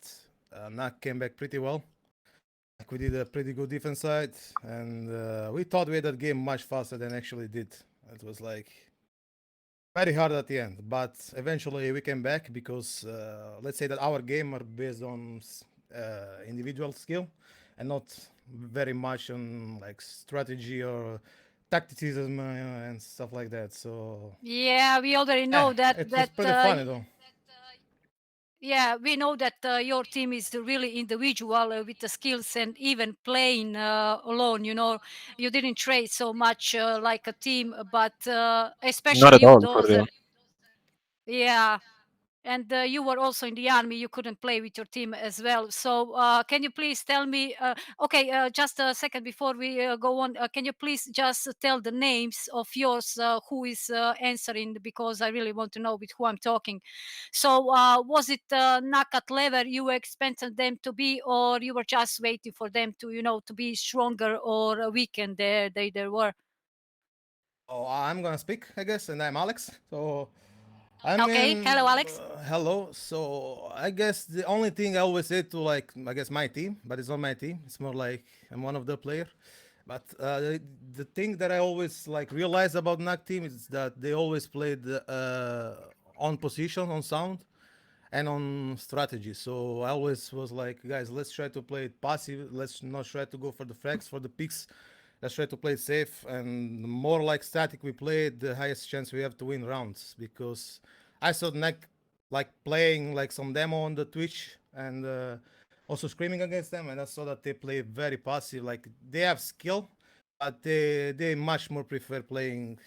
NAC came back pretty well. Like we did a pretty good defense side, and we thought we had that game much faster than actually did. It was like very hard at the end, but eventually we came back because let's say that our game are based on individual skill and not very much on like strategy or tacticism and stuff like that. So Yeah, we already know it was pretty funny though. yeah, we know that your team is really individual with the skills and even playing alone. You didn't trade so much like a team, but Not especially at you, all, for those. real. Yeah, and you were also in the army. You couldn't play with your team as well. So can you please tell me? Okay, just a second before we go on. Can you please just tell the names of yours who is answering because I really want to know with who I'm talking. So was it Nakat level you expected them to be, or you were just waiting for them to to be stronger or weakened? They were. Oh, I'm gonna speak, I guess, and I'm Alex. So I Okay, mean, hello, Alex. hello. So I guess the only thing I always say to like, I guess my team, but it's not my team. It's more like I'm one of the player. But the thing that I always like realize about NAC team is that they always played on position, on sound, and on strategy. So I always was like, guys, let's try to play it passive. Let's not try to go for the frags, for the picks. Let's try to play it safe. And the more like static we play, the highest chance we have to win rounds. Because I saw Neck like playing like some demo on the Twitch and also screaming against them. And I saw that they play very passive. Like they have skill, but they much more prefer playing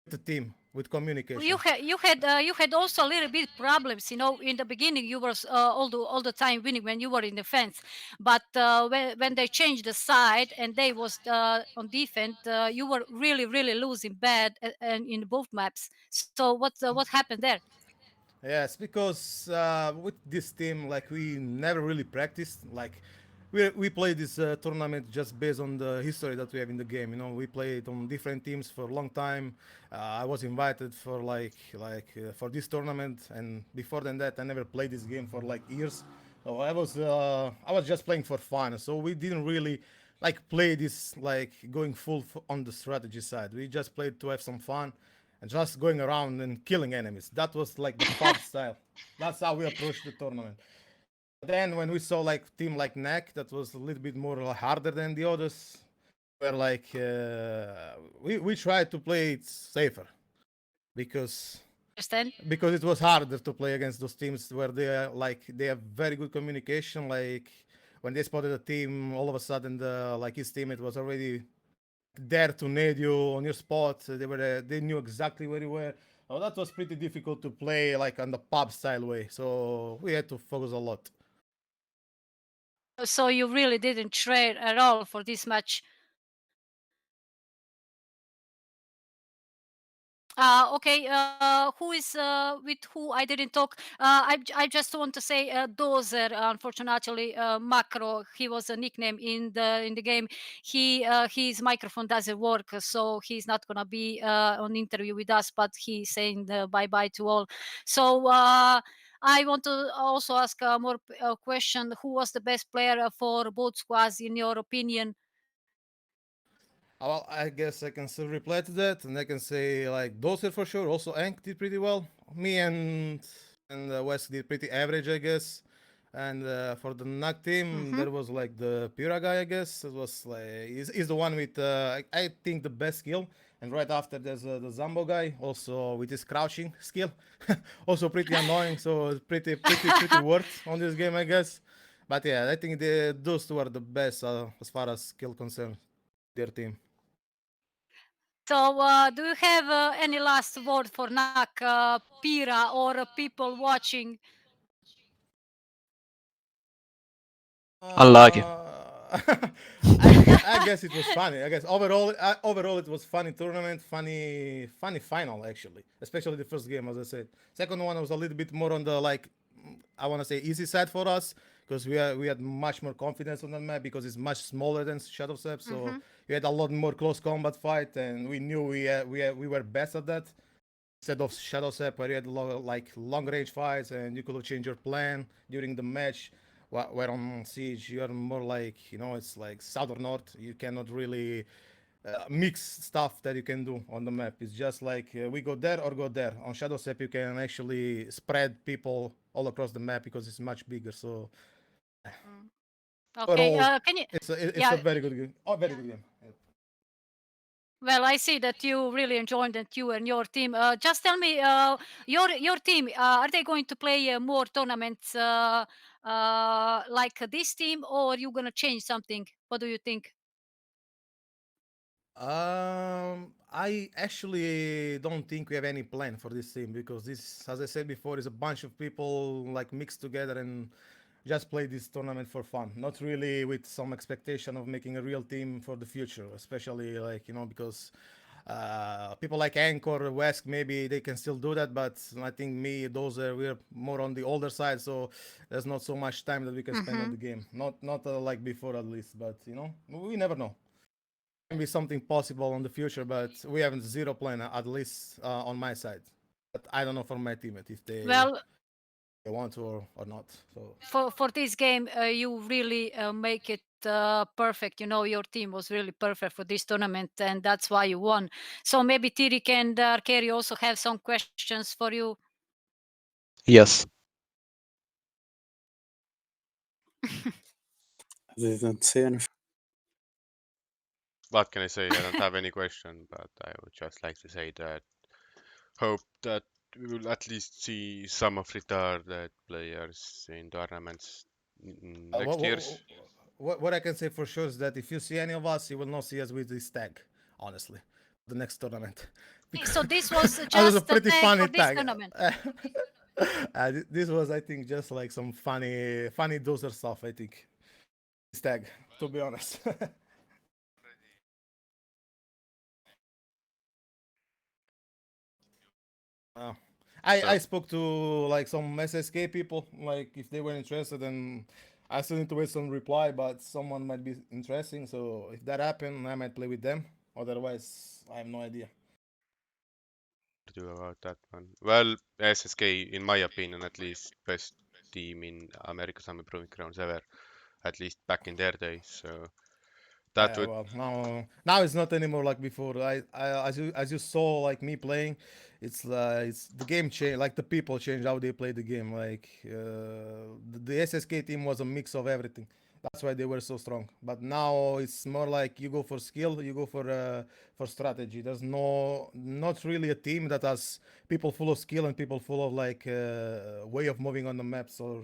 the team with communication. You had also a little bit problems, in the beginning you were all the time winning when you were in defense, but when they changed the side and they was on defense, you were really losing bad and in both maps. So what happened there? Yes, because with this team, like we never really practiced. Like we play this tournament just based on the history that we have in the game. You know, we played on different teams for a long time. I was invited for for this tournament, and before than that, I never played this game for like years. So I was just playing for fun. So we didn't really like play this like going on the strategy side. We just played to have some fun and just going around and killing enemies. That was like the pub style. That's how we approached the tournament. Then when we saw like team like NAC that was a little bit more harder than the others, we're like we tried to play it safer because Understand? it was harder to play against those teams where they have very good communication. Like when they spotted a team, all of a sudden the like his teammate was already there to nade you on your spot. They knew exactly where you were. Oh, that was pretty difficult to play like on the pub style way. So we had to focus a lot. So you really didn't trade at all for this match. Okay, who is with who I didn't talk. I just want to say Dozer. Unfortunately, Macro. He was a nickname in the game. His microphone doesn't work, so he's not gonna be on interview with us. But he's saying bye bye to all. So. I want to also ask a more question. Who was the best player for both squads, in your opinion? Well, I guess I can still reply to that, and I can say like Doser for sure. Also, Ank did pretty well. Me and West did pretty average, I guess. And for the NAC team, Mm-hmm. there was like the Pura guy, I guess. It was like he's the one with I think the best skill. And right after there's the Zambo guy, also with his crouching skill, also pretty annoying. So it's pretty worth on this game, I guess. But yeah, I think those two are the best as far as skill concerned. Their team. So, do you have any last word for NAC, Pira, or people watching? Unlucky. I guess it was funny. I guess overall it was funny tournament, funny final actually, especially the first game as I said. Second one was a little bit more on the like I want to say easy side for us because we had much more confidence on that map because it's much smaller than Shadow Step, so Mm-hmm. we had a lot more close combat fight and we knew we were best at that instead of Shadow Step where you had long range fights and you could change your plan during the match. Where on Siege you are more like it's like south or north. You cannot really mix stuff that you can do on the map. It's just like we go there or go there. On Shadow Step you can actually spread people all across the map because it's much bigger. So Mm. Okay, overall, can you? it's a Yeah. very good game. Oh, very good game. Well, I see that you really enjoyed it, you and your team. Just tell me, your team, are they going to play more tournaments like this team, or are you gonna change something? What do you think? I actually don't think we have any plan for this team because this, as I said before, is a bunch of people like mixed together and just play this tournament for fun. Not really with some expectation of making a real team for the future, especially like because people like Anchor, Wesk, maybe they can still do that, but I think those we're more on the older side, so there's not so much time that we can spend on Mm-hmm. the game. Not like before at least, but we never know can be something possible in the future, but we have zero plan at least on my side. But I don't know for my teammate if Well, they want to or not. So for this game, you really make it perfect. You know, your team was really perfect for this tournament, and that's why you won. So maybe Tirik and Arkeri also have some questions for you. Yes. I didn't say anything. What can I say? I don't have any question, but I would just like to say that hope that we will at least see some of retarded players in tournaments uh, next what, years. what I can say for sure is that if you see any of us, you will not see us with this tag. Honestly, the next tournament. Okay, Because so this was that was a just a pretty tag funny for this tag. tournament. This was, I think, just like some funny dozer stuff. I think this tag, to be honest. Uh, I So spoke to like some SSK people, like if they were interested, and I still need to wait some reply, but someone might be interesting. So if that happens, I might play with them. Otherwise, I have no idea. Do about that one. Well, SSK, in my opinion, at least, best team in America's Summer Proving Grounds ever, at least back in their days. So that Yeah, would well, now it's not anymore like before. As you saw, like me playing, it's the game change. Like the people change how they play the game. Like the SSK team was a mix of everything. That's why they were so strong. But now it's more like you go for skill, you go for strategy. There's not really a team that has people full of skill and people full of like way of moving on the maps or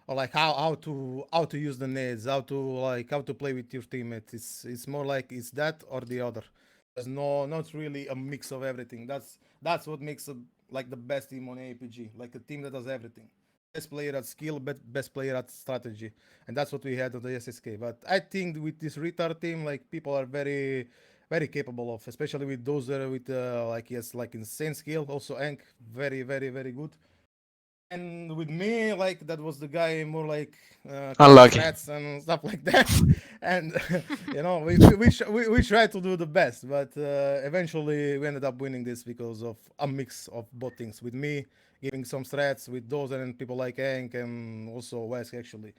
like how to use the nades, how to play with your teammates. It's more like it's that or the other. There's not really a mix of everything. That's what makes like the best team on APG, like a team that does everything. Best player at skill, best player at strategy, and that's what we had on the SSK. But I think with this retard team, like people are very capable of, especially with those with like yes, like insane skill. Also, Enk, very good. And with me, like that was the guy more like collecting Unlucky. strats and stuff like that. And we tried to do the best, but eventually we ended up winning this because of a mix of both things. With me giving some strats, with those and people like Hank and also Wesk actually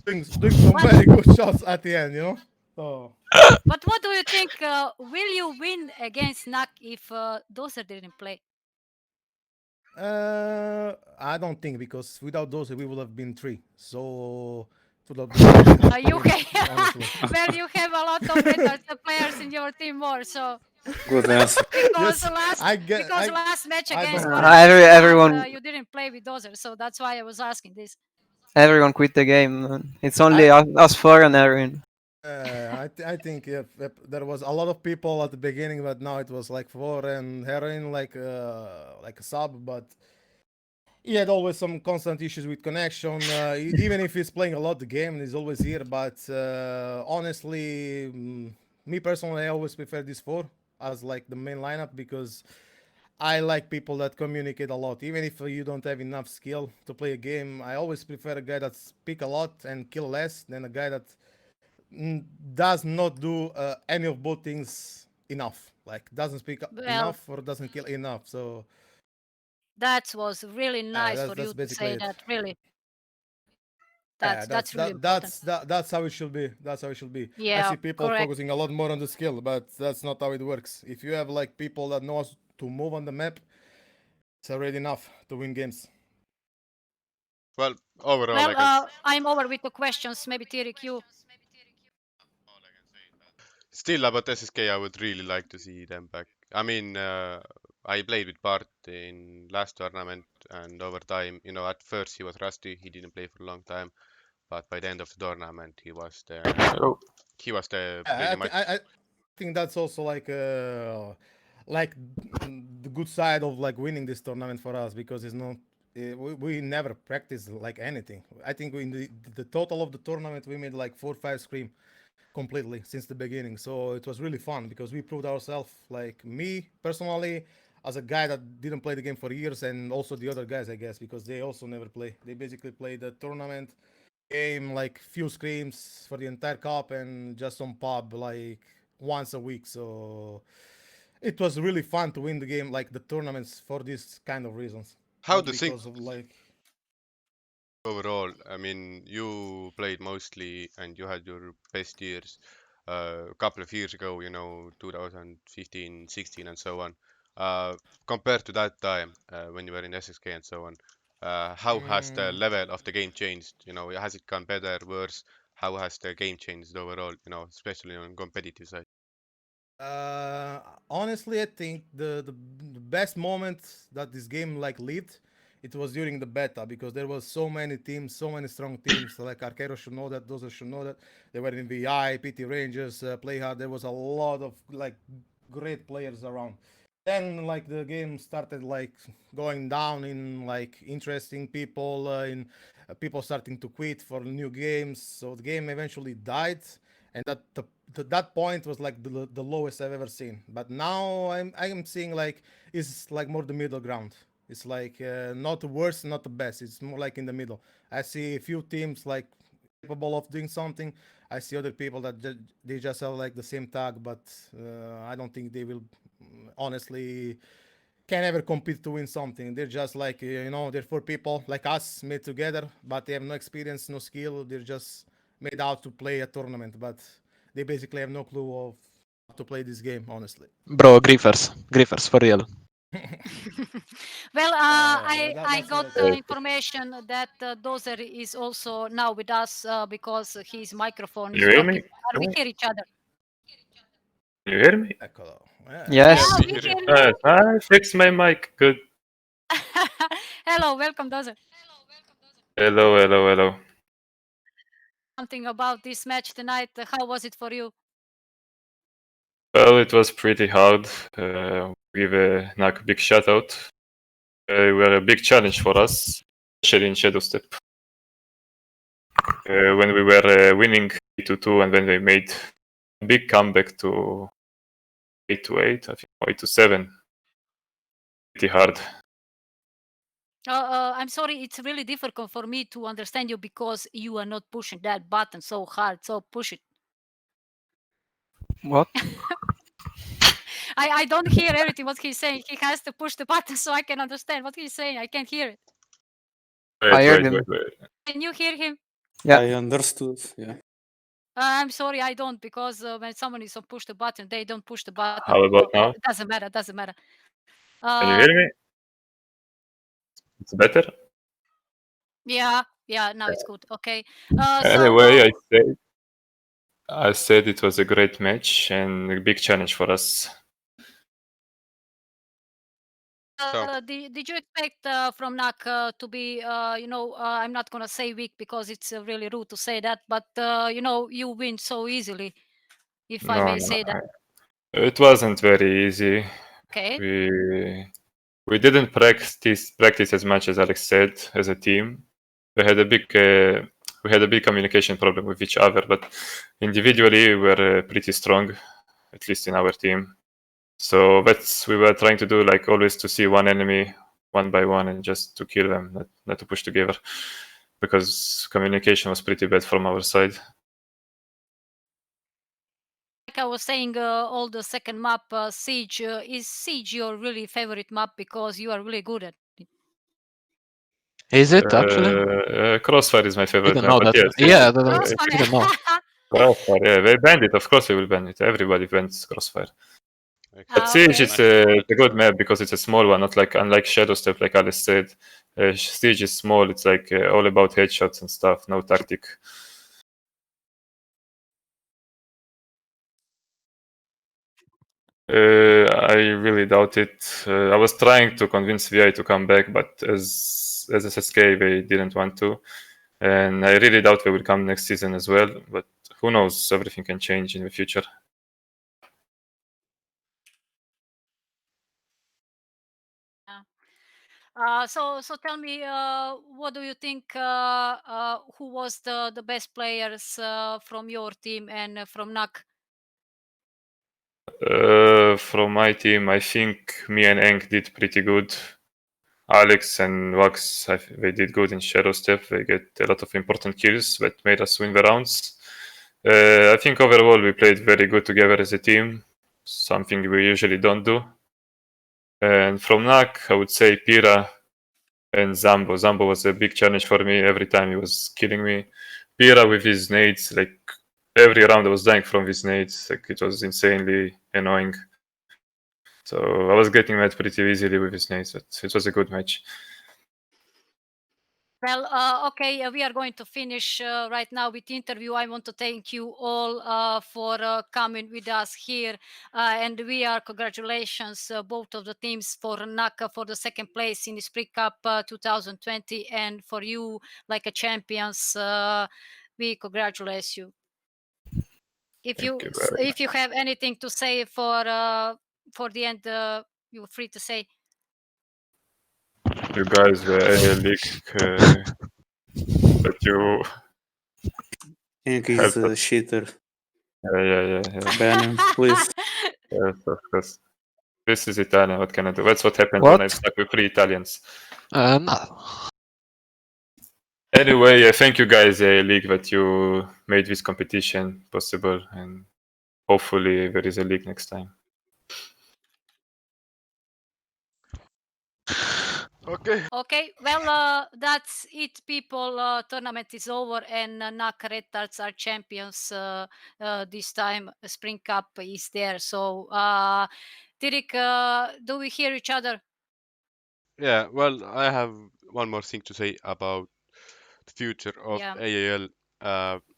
doing some But very good shots at the end. So but what do you think? Will you win against NAC if Dozer didn't play? I don't think because without those we would have been three. So it would have been very hard to You win, have, honestly. well, you have a lot of retards players in your team more. So Good answer. because Yes, last I get. because last match I against don't. Uzbekistan, Everyone, you didn't play with Dozer, so that's why I was asking this. everyone quit the game. Man. It's I. only us four and Erin. I think if there was a lot of people at the beginning, but now it was like four and heroin like a sub, but he had always some constant issues with connection. Even if he's playing a lot the game, he's always here. But honestly, me personally, I always prefer this four as like the main lineup because I like people that communicate a lot. Even if you don't have enough skill to play a game, I always prefer a guy that speak a lot and kill less than a guy that does not do any of both things enough. Like doesn't speak Well, enough or doesn't kill enough. So that was really nice that's for that's you to say basically it. that. Really, Yeah, that's really important. that's how it should be. That's how it should be. I Yeah, see people correct. focusing a lot more on the skill, but that's not how it works. If you have like people that knows to move on the map, it's already enough to win games. well overall I Well, can I'm over with the questions. Maybe Tirik, you. still about SSK. I would really like to see them back. I mean, I played with Bart in last tournament, and over time, at first he was rusty. He didn't play for a long time, but by the end of the tournament, he was the So, he was the Yeah, pretty much. I think that's also like the good side of like winning this tournament for us because it's not we never practice like anything. I think in the total of the tournament we made like 4 5 scream completely since the beginning. So it was really fun because we proved ourselves. Like me personally, as a guy that didn't play the game for years, and also the other guys, I guess, because they also never play. They basically play the tournament game like few screams for the entire cup and just on pub like once a week. So it was really fun to win the game, like the tournaments, for these kind of reasons, How not to think because of like. overall? I mean, you played mostly, and you had your best years a couple of years ago. 2015, 16, and so on. Compared to that time when you were in SSK and so on, how has the mm, level of the game changed? Has it gone better, worse? How has the game changed overall? Especially on competitive side. Uh, honestly, I think the best moment that this game like lived, it was during the beta because there was so many teams, so many strong teams. Like Arquero should know that, those should know that. They were in VI, PT Rangers, Play Hard. There was a lot of like great players around. Then like the game started like going down in like interesting people in people starting to quit for new games. So the game eventually died, and that point was like the lowest I've ever seen. But now I'm seeing like it's like more the middle ground. It's like not the worst, not the best. It's more like in the middle. I see a few teams like capable of doing something. I see other people that they just have like the same tag, but I don't think they will honestly can ever compete to win something. They're just like they're four people like us made together, but they have no experience, no skill. They're just made out to play a tournament, but they basically have no clue of how to play this game, honestly. Bro, griefers for real. Well, I That's got what I think. information that Dozer is also now with us because his microphone is You hear working. me? Are we hear each other? You hear me? Echo. Yes. Yeah, we we hear hear you. you. I fixed my mic. Good. Hello, welcome, Dozer. Hello, hello, hello. Something about this match tonight. How was it for you? Well, it was pretty hard. Give a Nak big shout out. Were a big challenge for us, especially in Shadow Step. When we were winning 8-2 and when we made a big comeback to 8-8, I think, or 8-7. Pretty hard. I'm sorry, it's really difficult for me to understand you because you are not pushing that button so hard. So push it. What? I don't hear everything what he's saying. He has to push the button so I can understand what he's saying. I can't hear it. I heard him. Wait. Can you hear him? Yeah. I understood. Yeah. I'm sorry, I don't, because when someone is on push the button, they don't push the button. How about now? It doesn't matter. Doesn't matter. Can you hear me? It's better? Yeah. Now it's good. Okay. Anyway, I said it was a great match and a big challenge for us. Did you expect from NAC to be, I'm not gonna say weak because it's really rude to say that, but you win so easily, if I may say that. It wasn't very easy. Okay. We didn't practice as much as Alex said as a team. We had a big communication problem with each other, but individually we were pretty strong, at least in our team. So we were trying to do, like always, to see one enemy one by one and just to kill them, not to push together, because communication was pretty bad from our side. Like I was saying, all the second map, Siege, is Siege your really favorite map because you are really good at it? Is it actually? Crossfire is my favorite Didn't map, know but that. yes, Yeah, Crossfire. didn't know. Crossfire, yeah, they banned it. Of course, we will ban it. Everybody bans Crossfire. But Siege, Okay. it's a good map because it's a small one, not like unlike Shadow Step, like Alice said. Siege is small. It's like all about headshots and stuff, no tactic. I really doubt it. I was trying to convince VI to come back, but as SSK, they didn't want to. And I really doubt they will come next season as well. But who knows? Everything can change in the future. So tell me, what do you think? Who was the best players from your team and from NAC? From my team, I think me and Enk did pretty good. Alex and Wax, they did good in Shadow Step. They get a lot of important kills that made us win the rounds. I think overall we played very good together as a team, something we usually don't do. And from NAC, I would say Pira and Zambo. Zambo was a big challenge for me. Every time he was killing me. Pira with his nades, like every round I was dying from his nades. Like it was insanely annoying. So I was getting mad pretty easily with his nades. But it was a good match. Well, okay, we are going to finish right now with the interview. I want to thank you all for coming with us here. And we are congratulations, both of the teams, for NACA for the second place in the Spring Cup 2020. And for you, like a champions, we congratulate you. If you have anything to say for the end, you're free to say. You guys were a league, but you Hank is helped a us. cheater. Yeah. Ban him, please. Yes, of course. This is Italian. What can I do? That's what happened What? when I stuck with 3 Italians. No. Anyway, thank you guys, League, that you made this competition possible, and hopefully there is a league next time. Okay. Okay, well, that's it, people. Tournament is over, and NAC Retards are champions this time. Spring Cup is there. So, Tirik, do we hear each other? Yeah, well, I have one more thing to say about the future of Yeah. AAL.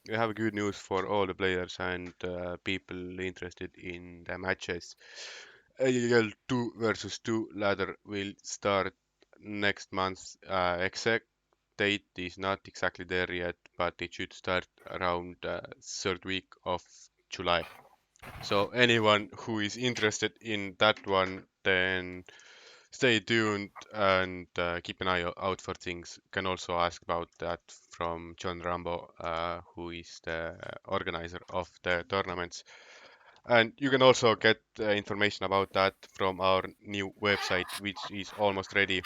We have good news for all the players and people interested in the matches. AAL 2 versus 2 ladder will start next month. Exact date is not exactly there yet, but it should start around third week of July. So anyone who is interested in that one, then stay tuned and keep an eye out for things. Can also ask about that from John Rambo, who is the organizer of the tournaments. And you can also get information about that from our new website, which is almost ready.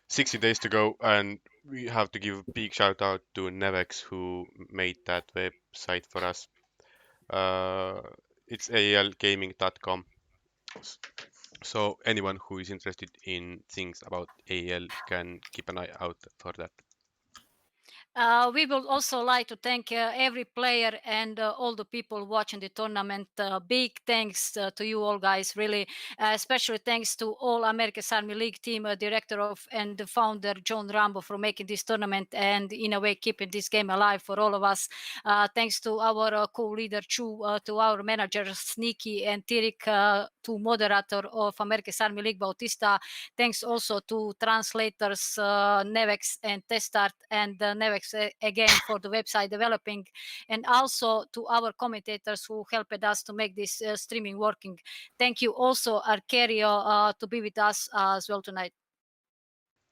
60 days to go, and we have to give a big shout out to Nevex who made that website for us. Uh, it's aalgaming.com. So anyone who is interested in things about AL can keep an eye out for that. We would also like to thank every player and all the people watching the tournament. Big thanks to you all, guys. Really, especially thanks to all America's Army League team, director of and the founder John Rambo for making this tournament and in a way keeping this game alive for all of us. Thanks to our co-leader Chu, to our manager Sneaky and Tirik, to moderator of America's Army League Bautista. Thanks also to translators Nevex and Testart and Nevex again for the website developing, and also to our commentators who helped us to make this streaming working. Thank you also Arcario to be with us as well tonight.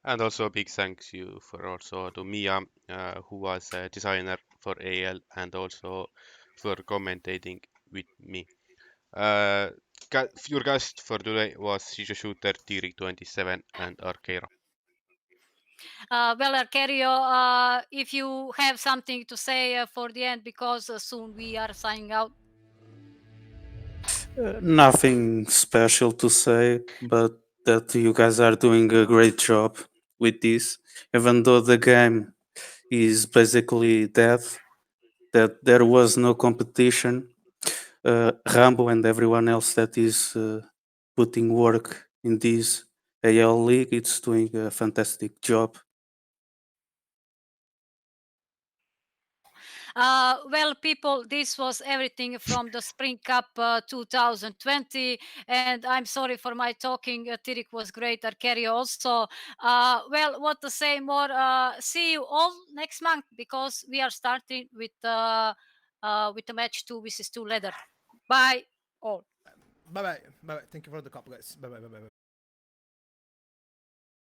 And also a big thanks you for also to Mia, who was a designer for AL and also for commentating with me. Uh, your guest for today was Shisha Shooter, Tiri27 and Arcero. Well, Arcario, if you have something to say for the end, because soon we are signing out. Nothing special to say, but that you guys are doing a great job with this. Even though the game is basically dead, that there was no competition. Rambo and everyone else that is putting work in this AL league, it's doing a fantastic job. Well, people, this was everything from the Spring Cup 2020. And I'm sorry for my talking. Tirik was great. Arcario also. Well, what to say more? See you all next month because we are starting with the match 2 versus 2 ladder. Bye all. Bye bye. Bye bye. Thank you for the cup, guys. Bye bye. Bye bye.